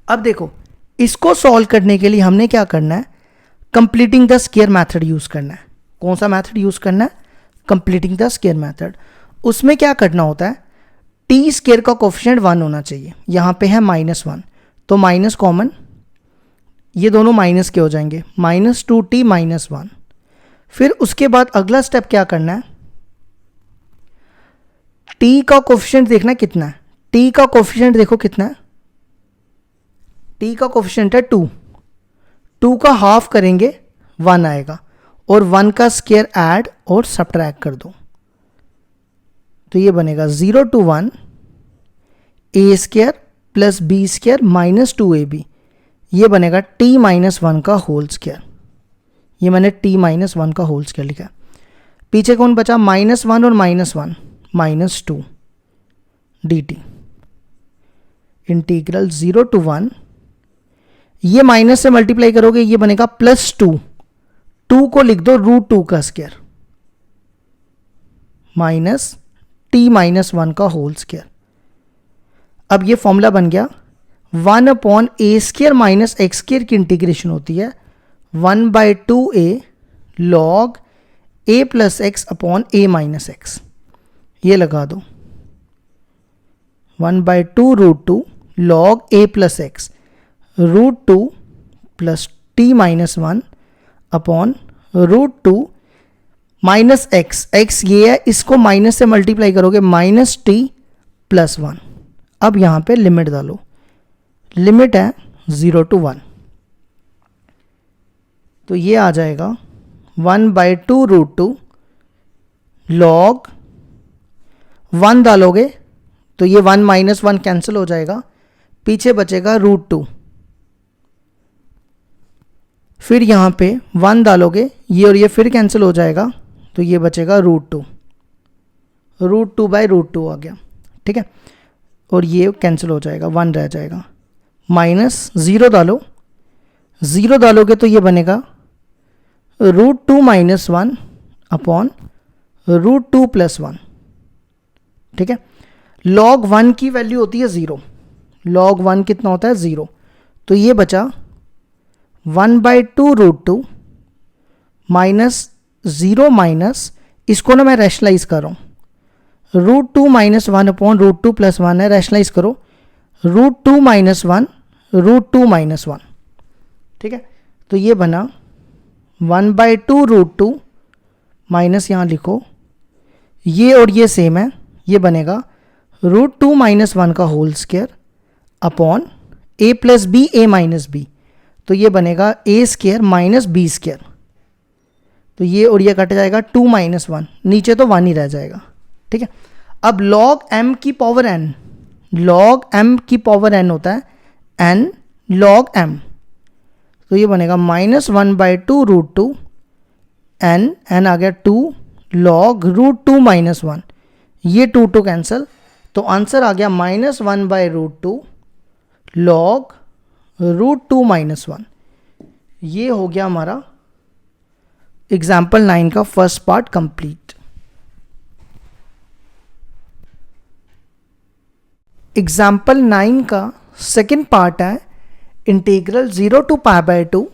अब देखो इसको सॉल्व करने के लिए हमने क्या करना है, completing the square method use करना है। कौन सा मेथड यूज करना है, कंप्लीटिंग द स्क्वायर मेथड। उसमें क्या करना होता है, टी स्क्वायर का कोफिशिएंट 1 होना चाहिए, यहां पे है -1, तो माइनस कॉमन, ये दोनों माइनस के हो जाएंगे, -2t -1। फिर उसके बाद अगला स्टेप क्या करना है, t का कोफिशिएंट देखना कितना है, t का कोफिशिएंट देखो कितना है, t का कोफिशिएंट है 2, 2 का हाफ करेंगे 1 आएगा, और 1 का स्क्वायर ऐड और सब्ट्रैक्ट कर दो, तो ये बनेगा 0 to 1 a square plus b square minus 2ab, ये बनेगा t माइनस 1 का होल स्क्वायर, ये मैंने t माइनस 1 का होल स्क्वायर लिखा। पीछे कौन बचा, -1 और -1, -2 dt इंटीग्रल 0 to 1, ये माइनस से मल्टीप्लाई करोगे ये बनेगा +2, 2 को लिख दो √2 का स्क्वायर माइनस t माइनस 1 का होल स्क्वायर। अब ये फॉर्मूला बन गया 1/a square minus x square की इंटीग्रेशन होती है 1/2a log a plus x upon a minus x, ये लगा दो 1/2 √2 log a plus x √2 plus t minus 1 upon √2 minus x, x ये है, इसको माइनस से मल्टीप्लाई करोगे -t प्लस 1। अब यहां पे लिमिट डालो, लिमिट है 0 to 1, तो ये आ जाएगा 1/2 √2 log 1 डालोगे तो ये 1 - 1 कैंसिल हो जाएगा, पीछे बचेगा √2, फिर यहाँ पे 1 डालोगे, ये और ये फिर कैंसिल हो जाएगा, तो ये बचेगा √2, √2/√2 आ गया, ठीक है। और ये कैंसिल हो जाएगा, 1 रह जाएगा, माइनस 0 डालो, 0 डालोगे तो ये बनेगा √2 - 1 अपॉन √2 + 1, ठीक है। log 1 की वैल्यू होती है 0, log 1 कितना होता है 0, तो ये बचा 1/2 √2 माइनस 0 माइनस, इसको ना मैं रैशनलाइज कर रहा हूँ, √2 - 1 अपॉन √2 + 1 है, रैशनलाइज करो, √2 - 1 √2 - 1, ठीक है। तो ये बना 1/2 √2 माइनस, यहाँ लिखो ये और ये सेम है, ये बनेगा √2 - 1 का whole square upon a + b a - b, तो ये बनेगा a² - b², तो ये और ये कट जाएगा, 2 - 1, नीचे तो 1 ही रह जाएगा, ठीक है। अब log m की पावर n, log m की पावर n होता है n log m, तो ये बनेगा -1/2 √2 n आ गया 2 log √2 - 1, ये 2 कैंसिल, तो आंसर आ गया -1/√2 log √2 - 1। ये हो गया हमारा एग्जाम्पल 9 का फर्स्ट पार्ट कंप्लीट। एग्जाम्पल 9 का सेकेंड पार्ट है integral 0 to π/2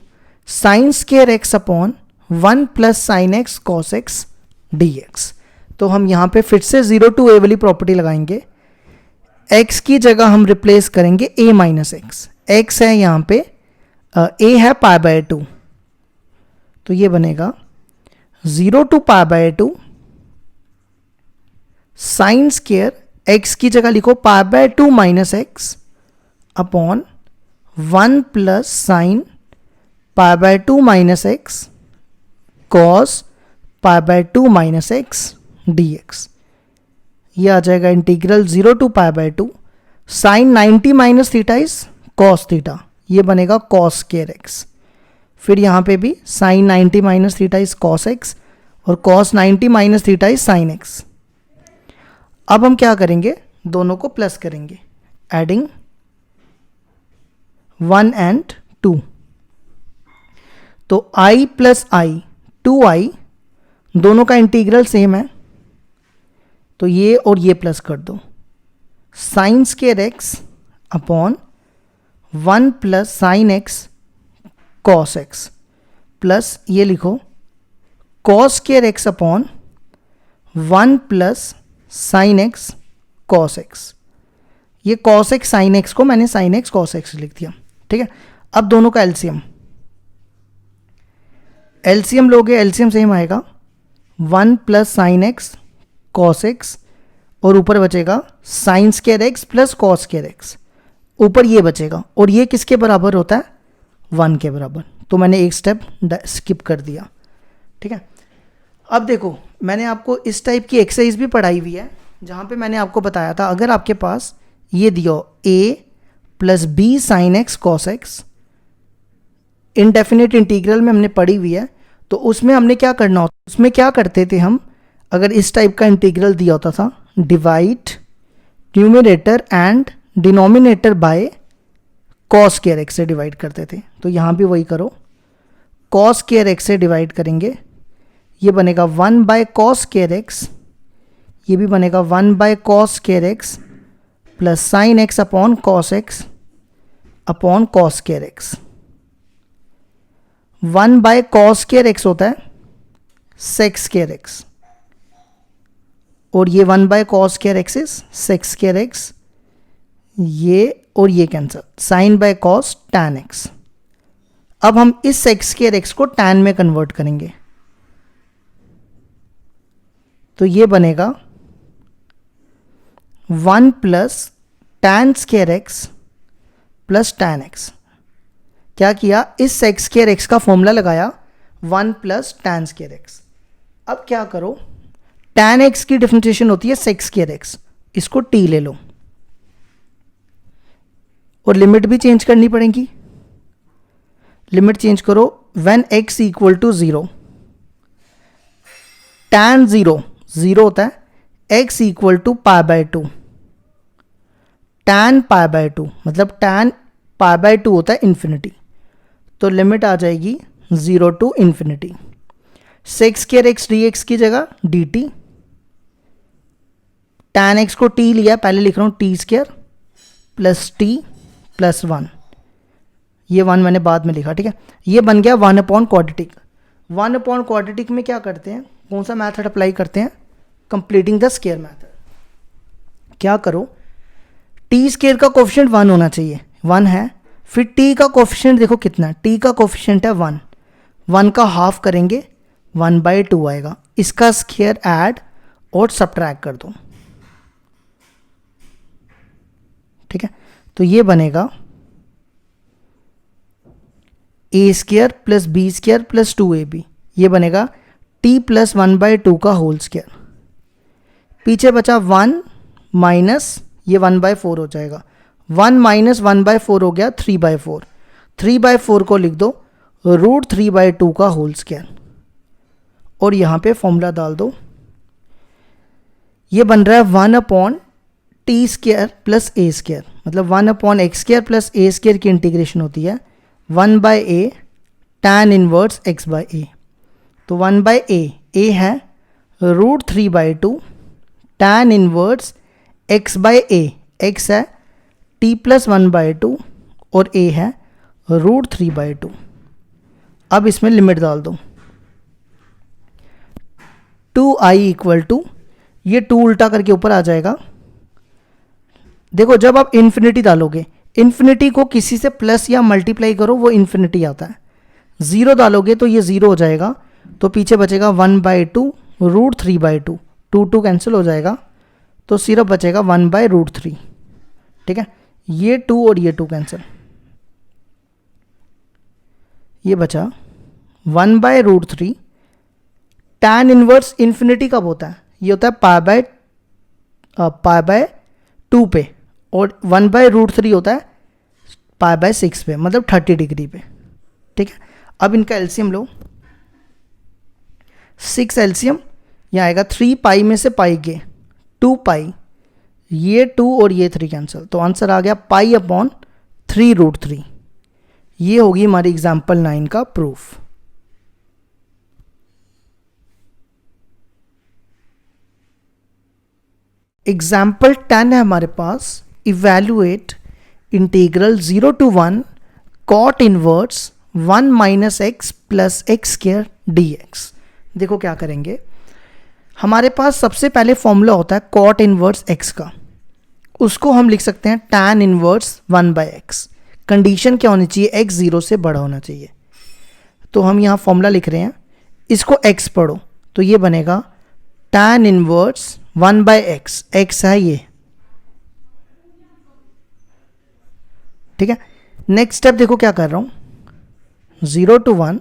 sin² x upon 1 + sin x cos x dx। तो हम यहाँ पे फिर से 0 to a वाली प्रॉपर्टी लगाएंगे, x की जगह हम रिप्लेस करेंगे a - x, x है यहाँ पे, a है π/2, तो ये बनेगा 0 to π/2 sin² x की जगह लिखो π/2 - x upon 1 + sin π/2 - x cos π/2 - x dx। ये आ जाएगा integral 0 to π/2 sin 90 - theta is cos theta, ये बनेगा cos² x, फिर यहाँ पे भी sin 90 - theta is cos x और cos 90 - theta is sin x। अब हम क्या करेंगे, दोनों को प्लस करेंगे, एडिंग 1 and 2, तो i + i 2i, दोनों का इंटीग्रल सेम है, तो ये और ये प्लस कर दो, sin² x upon 1 + sin x cos x plus ये लिखो cos² x upon 1 + sin x cos x, ये cos x sin x को मैंने sin x cos x लिख दिया, ठीक है। अब दोनों का एलसीएम लोगे, एलसीएम सेम आएगा 1 + sin x cos x और ऊपर बचेगा sin² x + cos² x, ऊपर ये बचेगा और ये किसके बराबर होता है 1 के बराबर, तो मैंने एक स्टेप स्किप कर दिया, ठीक है। अब देखो मैंने आपको इस टाइप की एक्सरसाइज भी पढ़ाई हुई है, जहाँ पे मैंने आपको बताया था अगर आपके पास ये दियो a + b sin x cos x, indefinite integral में हमने पढ़ी हुई है, तो उसमें हमने क्या करना होता, उसमें क्या करते थे हम, अगर इस टाइप का इंटीग्रल दिया होता था, divide numerator and denominator by cos² x से डिवाइड करते थे, तो यहाँ भी वही करो, cos² x से डिवाइड करेंगे, ये बनेगा 1/cos² x, ये भी बनेगा 1/cos² x plus sin x upon cos x upon cos² x। 1/cos² x होता है sec² x और ये 1/cos² x is sec² x, ये और ये कैंसिल, sin/cos tan x। अब हम इस sec² x को tan में कन्वर्ट करेंगे, तो ये बनेगा 1 + tan² x plus tan x। क्या किया, इस sec² x का फॉर्मूला लगाया 1 + tan² x। अब क्या करो, tan x की डिफरेंशिएशन होती है sec² x, इसको t ले लो और लिमिट भी चेंज करनी पड़ेगी। लिमिट चेंज करो, when x equal to 0, tan 0 0 होता है, x equal to pi by 2, tan pi by 2 मतलब tan पाई बाय 2 होता है इन्फिनिटी, तो लिमिट आ जाएगी 0 to infinity. Sec square x d x की जगह डी टी, tan x को t लिया, पहले लिख रहा हूँ t square plus t plus 1, ये 1 मैंने बाद में लिखा, ठीक है। ये बन गया 1 अपॉन क्वाड्रेटिक। 1 अपॉन क्वाड्रेटिक में क्या करते हैं, कौन सा मेथड अप्लाई करते हैं, कंप्लीटिंग द स्क्वायर मेथड। क्या करो, टी स्क्वायर का कोफिशिएंट 1 होना चाहिए, 1 है, फिर टी का कोफिशिएंट देखो कितना है, टी का कोफिशिएंट है 1, 1 का हाफ करेंगे 1/2 आएगा, इसका स्क्वायर ऐड और सब्ट्रैक्ट कर दो, ठीक है। तो ये बनेगा a square plus b square plus 2ab, ये बनेगा t प्लस 1/2 का होल स्क्वायर। पीछे बचा 1 माइनस ये 1/4 हो जाएगा, 1 माइनस 1/4 हो गया 3/4, 3/4 को लिख दो √3/2 का होल स्क्वायर, और यहाँ पे फॉर्मूला डाल दो, ये बन रहा है 1 अपॉन टी स्क्वायर प्लस ए स्क्वायर, मतलब 1 अपॉन एक्स स्क्वायर प्लस ए स्क्वायर की इंटीग्रेशन होती है 1/a tan इनवर्स x/a, तो 1/a, a है √3/2 tan इनवर्स x/a, x है t प्लस 1/2 और a है √3/2। अब इसमें लिमिट डाल दो, 2i इक्वल टू, ये 2 उल्टा करके ऊपर आ जाएगा। देखो जब आप इन्फिनिटी डालोगे, इन्फिनिटी को किसी से प्लस या मल्टीप्लाई करो वो इन्फिनिटी आता है, 0 डालोगे तो ये 0 हो जाएगा, तो पीछे बचेगा 1/2 √3/2, 2 कैंसिल हो जाएगा, तो सिर्फ बचेगा 1/√3, ठीक है। ये 2 और ये 2 कैंसिल, ये बचा 1/√3। tan इनवर्स इन्फिनिटी कब होता है, ये होता है π/2 पे, और 1/√3 होता है π/6 पे, मतलब 30 डिग्री पे, ठीक है। अब इनका एलसीएम लो, 6 एलसीएम, यहाँ आएगा 3 पाई में से पाई के 2 पाई, ये 2 और ये 3 कैंसिल, तो आंसर आ गया π/3√3। ये होगी हमारी एग्जाम्पल 9 का प्रूफ। एग्जाम्पल 10 है हमारे पास, evaluate integral 0 to 1 cot inverse 1 minus x plus x square dx। देखो क्या करेंगे, हमारे पास सबसे पहले फॉर्मूला होता है cot इनवर्स x का, उसको हम लिख सकते हैं tan इनवर्स 1/x। कंडीशन क्या होनी चाहिए, x 0 से बड़ा होना चाहिए, तो हम यहाँ फॉर्मूला लिख रहे हैं, इसको x पढ़ो, तो ये बनेगा tan इनवर्स 1/x, x है ये, ठीक है। नेक्स्ट स्टेप देखो क्या कर रहा हूँ, 0 to 1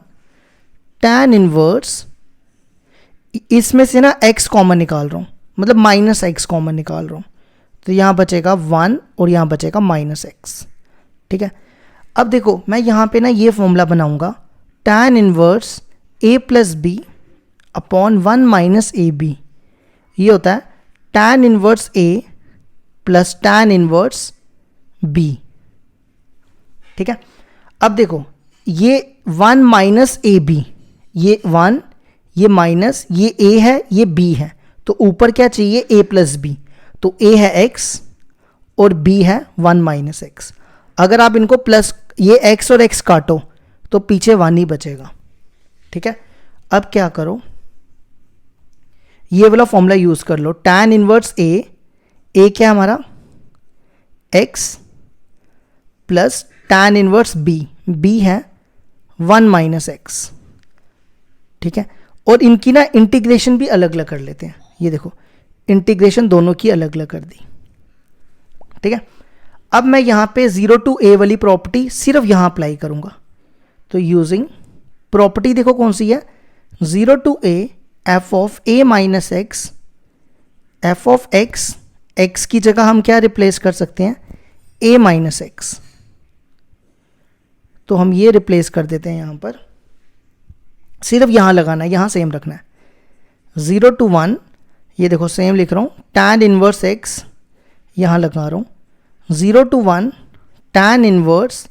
tan इनवर्स, इसमें से ना x कॉमन निकाल रहा हूँ, मतलब माइनस x कॉमन निकाल रहा हूँ, तो यहाँ बचेगा 1 और यहाँ बचेगा -x, ठीक है। अब देखो मैं यहाँ पे ना ये फॉर्मूला बनाऊंगा, tan inverse a plus b upon 1 minus a b, ये होता है tan inverse a plus tan inverse b, ठीक है। अब देखो ये 1 माइनस ए बी, ये 1, ये माइनस, ये a है, ये b है, तो ऊपर क्या चाहिए, a प्लस बी, तो a है x और b है 1 माइनस एक्स। अगर आप इनको प्लस, ये x और x काटो तो पीछे 1 ही बचेगा, ठीक है। अब क्या करो, ये वाला फॉर्मूला यूज कर लो, tan इनवर्स a क्या है हमारा x plus tan inverse b है 1 माइनस एक्स, ठीक है। और इनकी ना इंटीग्रेशन भी अलग अलग कर लेते हैं, ये देखो इंटीग्रेशन दोनों की अलग अलग कर दी, ठीक है। अब मैं यहाँ पे 0 to a वाली प्रॉपर्टी सिर्फ यहाँ अप्लाई करूँगा, तो यूजिंग प्रॉपर्टी देखो कौन सी है, 0 to a f of a minus x, f of x, x की जगह हम क्या रिप्लेस कर सकते हैं, a माइनस एक्स, तो हम ये रिप्लेस कर देते हैं यहाँ पर, सिर्फ यहाँ लगाना है, यहाँ सेम रखना है। 0 to 1, ये देखो सेम लिख रहा हूँ, tan इनवर्स x यहाँ लगा रहा हूँ। 0 to 1 tan inverse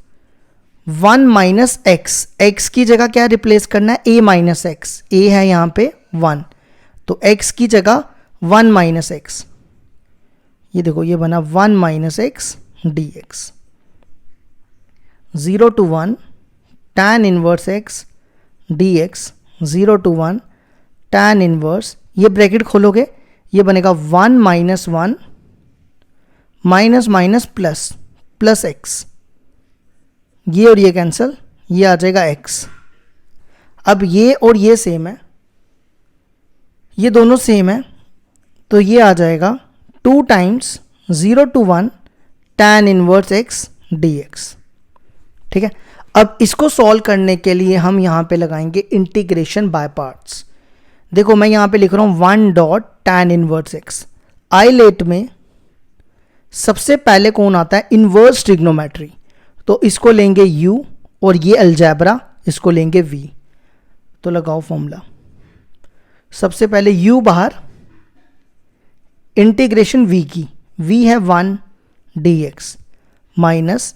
1 minus x, x की जगह क्या रिप्लेस करना है, a माइनस एक्स, a है यहाँ पे 1, तो x की जगह 1 माइनस एक्स, ये देखो ये बना 1 minus x dx। 0 to 1 tan inverse x dx, 0 to 1 tan inverse, ये ब्रैकेट खोलोगे ये बनेगा 1 minus 1 minus minus plus plus x, ये और ये कैंसिल, ये आ जाएगा x। अब ये और ये सेम है, ये दोनों सेम है, तो ये आ जाएगा 2 times 0 to 1 tan inverse x dx। ठीक है, अब इसको सॉल्व करने के लिए हम यहाँ पे लगाएंगे इंटीग्रेशन बाय पार्ट्स। देखो मैं यहाँ पे लिख रहा हूँ 1 dot tan inverse x। Eyelet में सबसे पहले कौन आता है, इनवर्स ट्रिग्नोमेट्री, तो इसको लेंगे u और ये अलजेब्रा इसको लेंगे v। तो लगाओ फॉर्मूला, सबसे पहले u बाहर, इंटीग्रेशन v की, v है 1 dx माइनस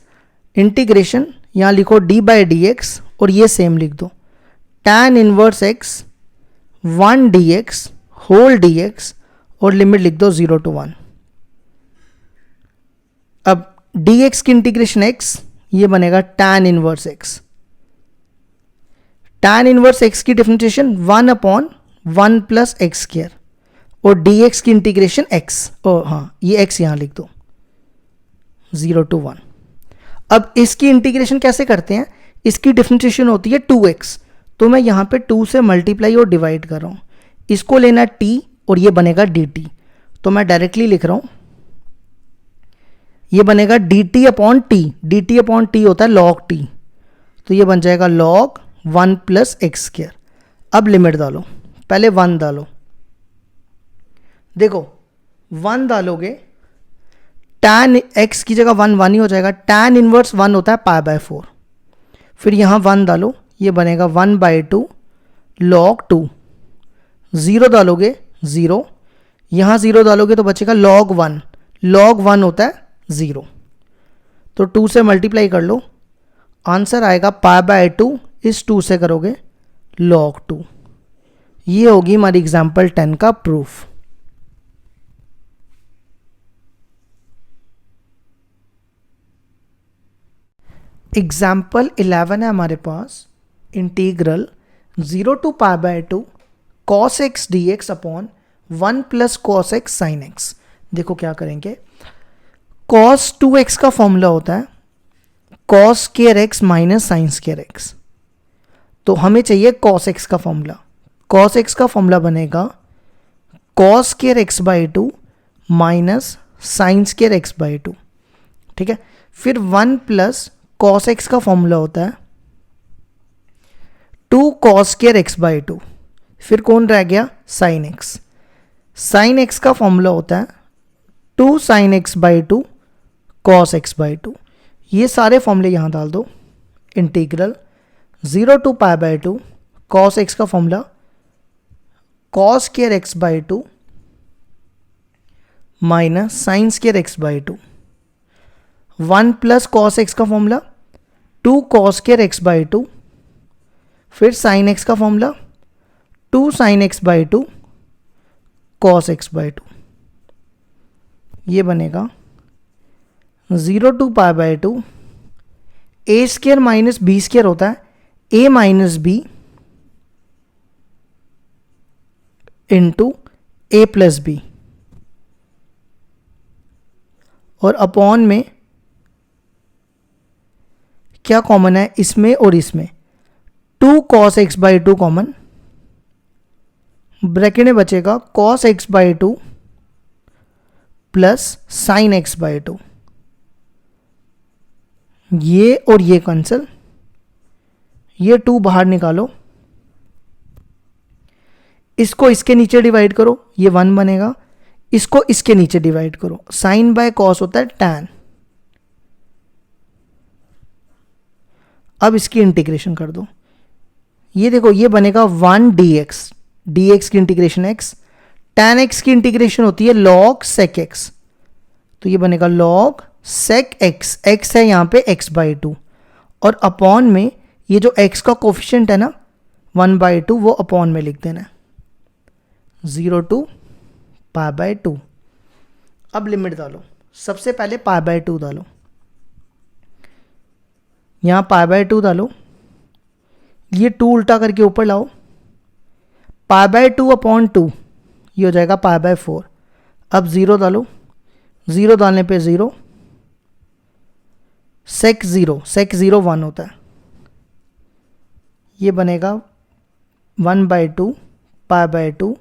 इंटीग्रेशन यहाँ लिखो d बाई dx और ये सेम लिख दो, tan inverse x 1 dx whole dx और लिमिट लिख दो 0 to 1। अब dx की इंटीग्रेशन x, ये बनेगा tan inverse x। tan inverse x की differentiation 1 upon 1 plus x square और dx की इंटीग्रेशन x, और हाँ ये x यहाँ लिख दो 0 to 1। अब इसकी इंटीग्रेशन कैसे करते हैं, इसकी डिफरेंशिएशन होती है 2x, तो मैं यहाँ पे 2 से मल्टीप्लाई और डिवाइड कर रहा हूँ, इसको लेना t और ये बनेगा dt, तो मैं डायरेक्टली लिख रहा हूँ, ये बनेगा dt upon t, dt upon t होता है log t, तो ये बन जाएगा log 1 प्लस एक्स स्क्वायर। अब लिमिट डालो, पहले 1 डालो, देखो 1 डालोगे tan x की जगह 1 1 ही हो जाएगा, tan इनवर्स 1 होता है पाई बाय 4, फिर यहाँ 1 डालो, ये बनेगा 1 बाई 2 log 2, 0 डालोगे 0, यहाँ 0 डालोगे तो बचेगा log 1, log 1 होता है 0, तो 2 से मल्टीप्लाई कर लो, आंसर आएगा पाई बाय 2, इस 2 से करोगे log 2। ये होगी हमारी एग्जाम्पल 10 का प्रूफ। एग्जाम्पल 11 है हमारे पास, integral 0 to pi by 2 cos x dx upon 1 plus cos x sin x। देखो क्या करेंगे, cos 2x का फॉर्मूला होता है cos square x minus sine square x, तो हमें चाहिए cos x का फॉर्मूला। cos x का फॉर्मूला बनेगा cos square x by 2 minus sine square x by 2। ठीक है, फिर 1 प्लस cos x का फॉर्मूला होता है 2 cos स्क्वायर x बाई 2, फिर कौन रह गया, sin x। sin x का फॉर्मूला होता है 2 sin x by 2 cos x by 2। ये सारे फॉर्मूले यहाँ डाल दो, integral 0 to pi by 2 cos x का formula cos square x by 2 minus sine square x by 2, 1 plus cos x का formula 2 cos square x by 2, फिर sin x का formula 2 sin x by 2 cos x by 2। ये बनेगा 0 to pi by 2 a square minus b square होता है a minus b into a plus b, और upon में क्या कॉमन है इसमें और इसमें, 2 cos x by 2 common, bracket में बचेगा cos x by 2 plus sign x by 2, ये और ये कैंसिल, ये 2 बाहर निकालो, इसको इसके नीचे डिवाइड करो, ये 1 बनेगा, इसको इसके नीचे डिवाइड करो, साइन बाय कॉस होता है tan। अब इसकी इंटीग्रेशन कर दो, ये देखो ये बनेगा 1 dx, dx की इंटीग्रेशन x, tan x की इंटीग्रेशन होती है log sec x, तो ये बनेगा log sec x, x है यहाँ पे x/2 और अपॉन में ये जो x का कोफिशिएंट है ना 1/2 वो अपॉन में लिख देना, 0 to π/2। अब लिमिट डालो, सबसे पहले π/2 डालो, यहाँ π/2 डालो, ये 2 उल्टा करके ऊपर लाओ, π/2 अपॉन 2 ये हो जाएगा π/4। अब 0 डालो, 0 डालने पे 0, sec 0 1 होता है, ये बनेगा 1/2 π/2,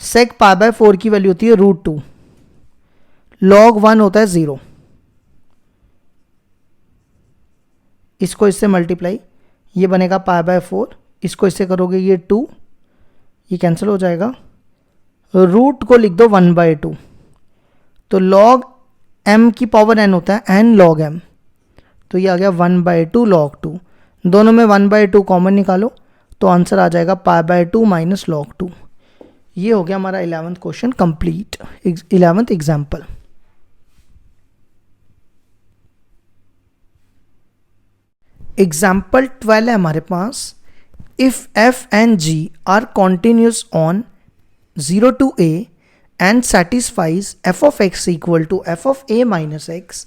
sec π/4 की वैल्यू होती है √2, log 1 होता है 0, इसको इससे मल्टीप्लाई, ये बनेगा π/4, इसको इससे करोगे ये 2, ये कैंसिल हो जाएगा, रूट को लिख दो 1/2, तो log m की पावर n होता है n log m, तो ये आ गया 1/2 log 2, दोनों में 1/2 कॉमन निकालो तो आंसर आ जाएगा π/2 माइनस log 2। ये हो गया हमारा 11th question complete, 11th example. Example 12 है हमारे पास, if f and g are continuous on 0 to a and satisfies f of x equal to f of a minus x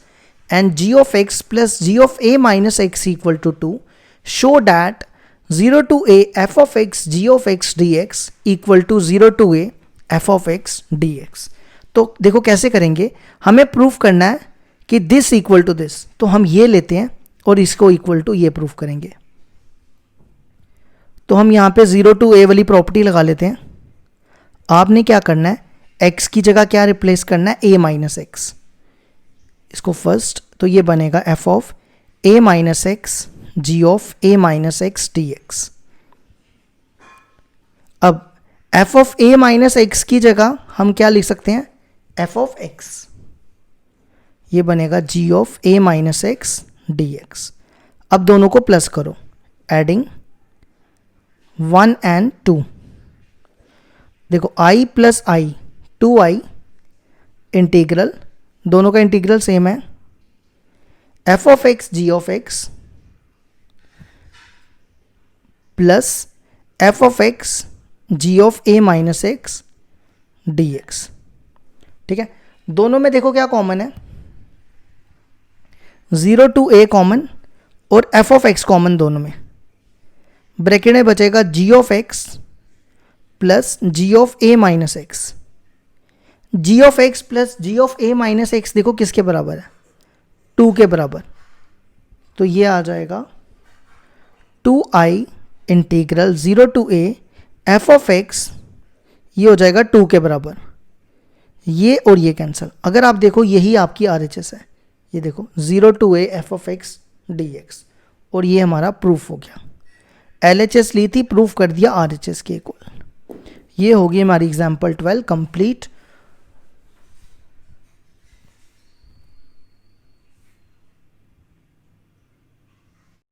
and g of x plus g of a minus x equal to 2, show that 0 to a f of x g of x dx equal to 0 to a f of x dx। तो देखो कैसे करेंगे, हमें proof करना है कि this equal to this, तो हम ये लेते हैं और इसको इक्वल टू ये प्रूफ करेंगे। तो हम यहाँ पे 0 to a वाली प्रॉपर्टी लगा लेते हैं। आपने क्या करना है, x की जगह क्या रिप्लेस करना है, a माइनस एक्स, इसको फर्स्ट, तो ये बनेगा f of a minus x g of a minus x dx। अब f of a minus x की जगह हम क्या लिख सकते हैं, f ऑफ x, ये बनेगा g of a minus x dx। अब दोनों को प्लस करो, एडिंग 1 and 2, देखो i plus i 2i, integral, दोनों का इंटीग्रल सेम है, f of x g of x plus f of x g of a minus x dx। ठीक है, दोनों में देखो क्या कॉमन है, 0 to a कॉमन और f ऑफ x कॉमन, दोनों में ब्रैकेट में बचेगा g of x plus g of a minus x. g of x plus g of a minus x देखो किसके बराबर है, 2 के बराबर, तो ये आ जाएगा 2i integral 0 to a f of x, ये हो जाएगा 2 के बराबर, ये और ये कैंसिल। अगर आप देखो यही आपकी RHS है, ये देखो 0 to a f of x dx, और ये हमारा प्रूफ हो गया। LHS ली थी, प्रूफ कर दिया RHS के इक्वल। ये होगी हमारी एग्जाम्पल 12 कंप्लीट।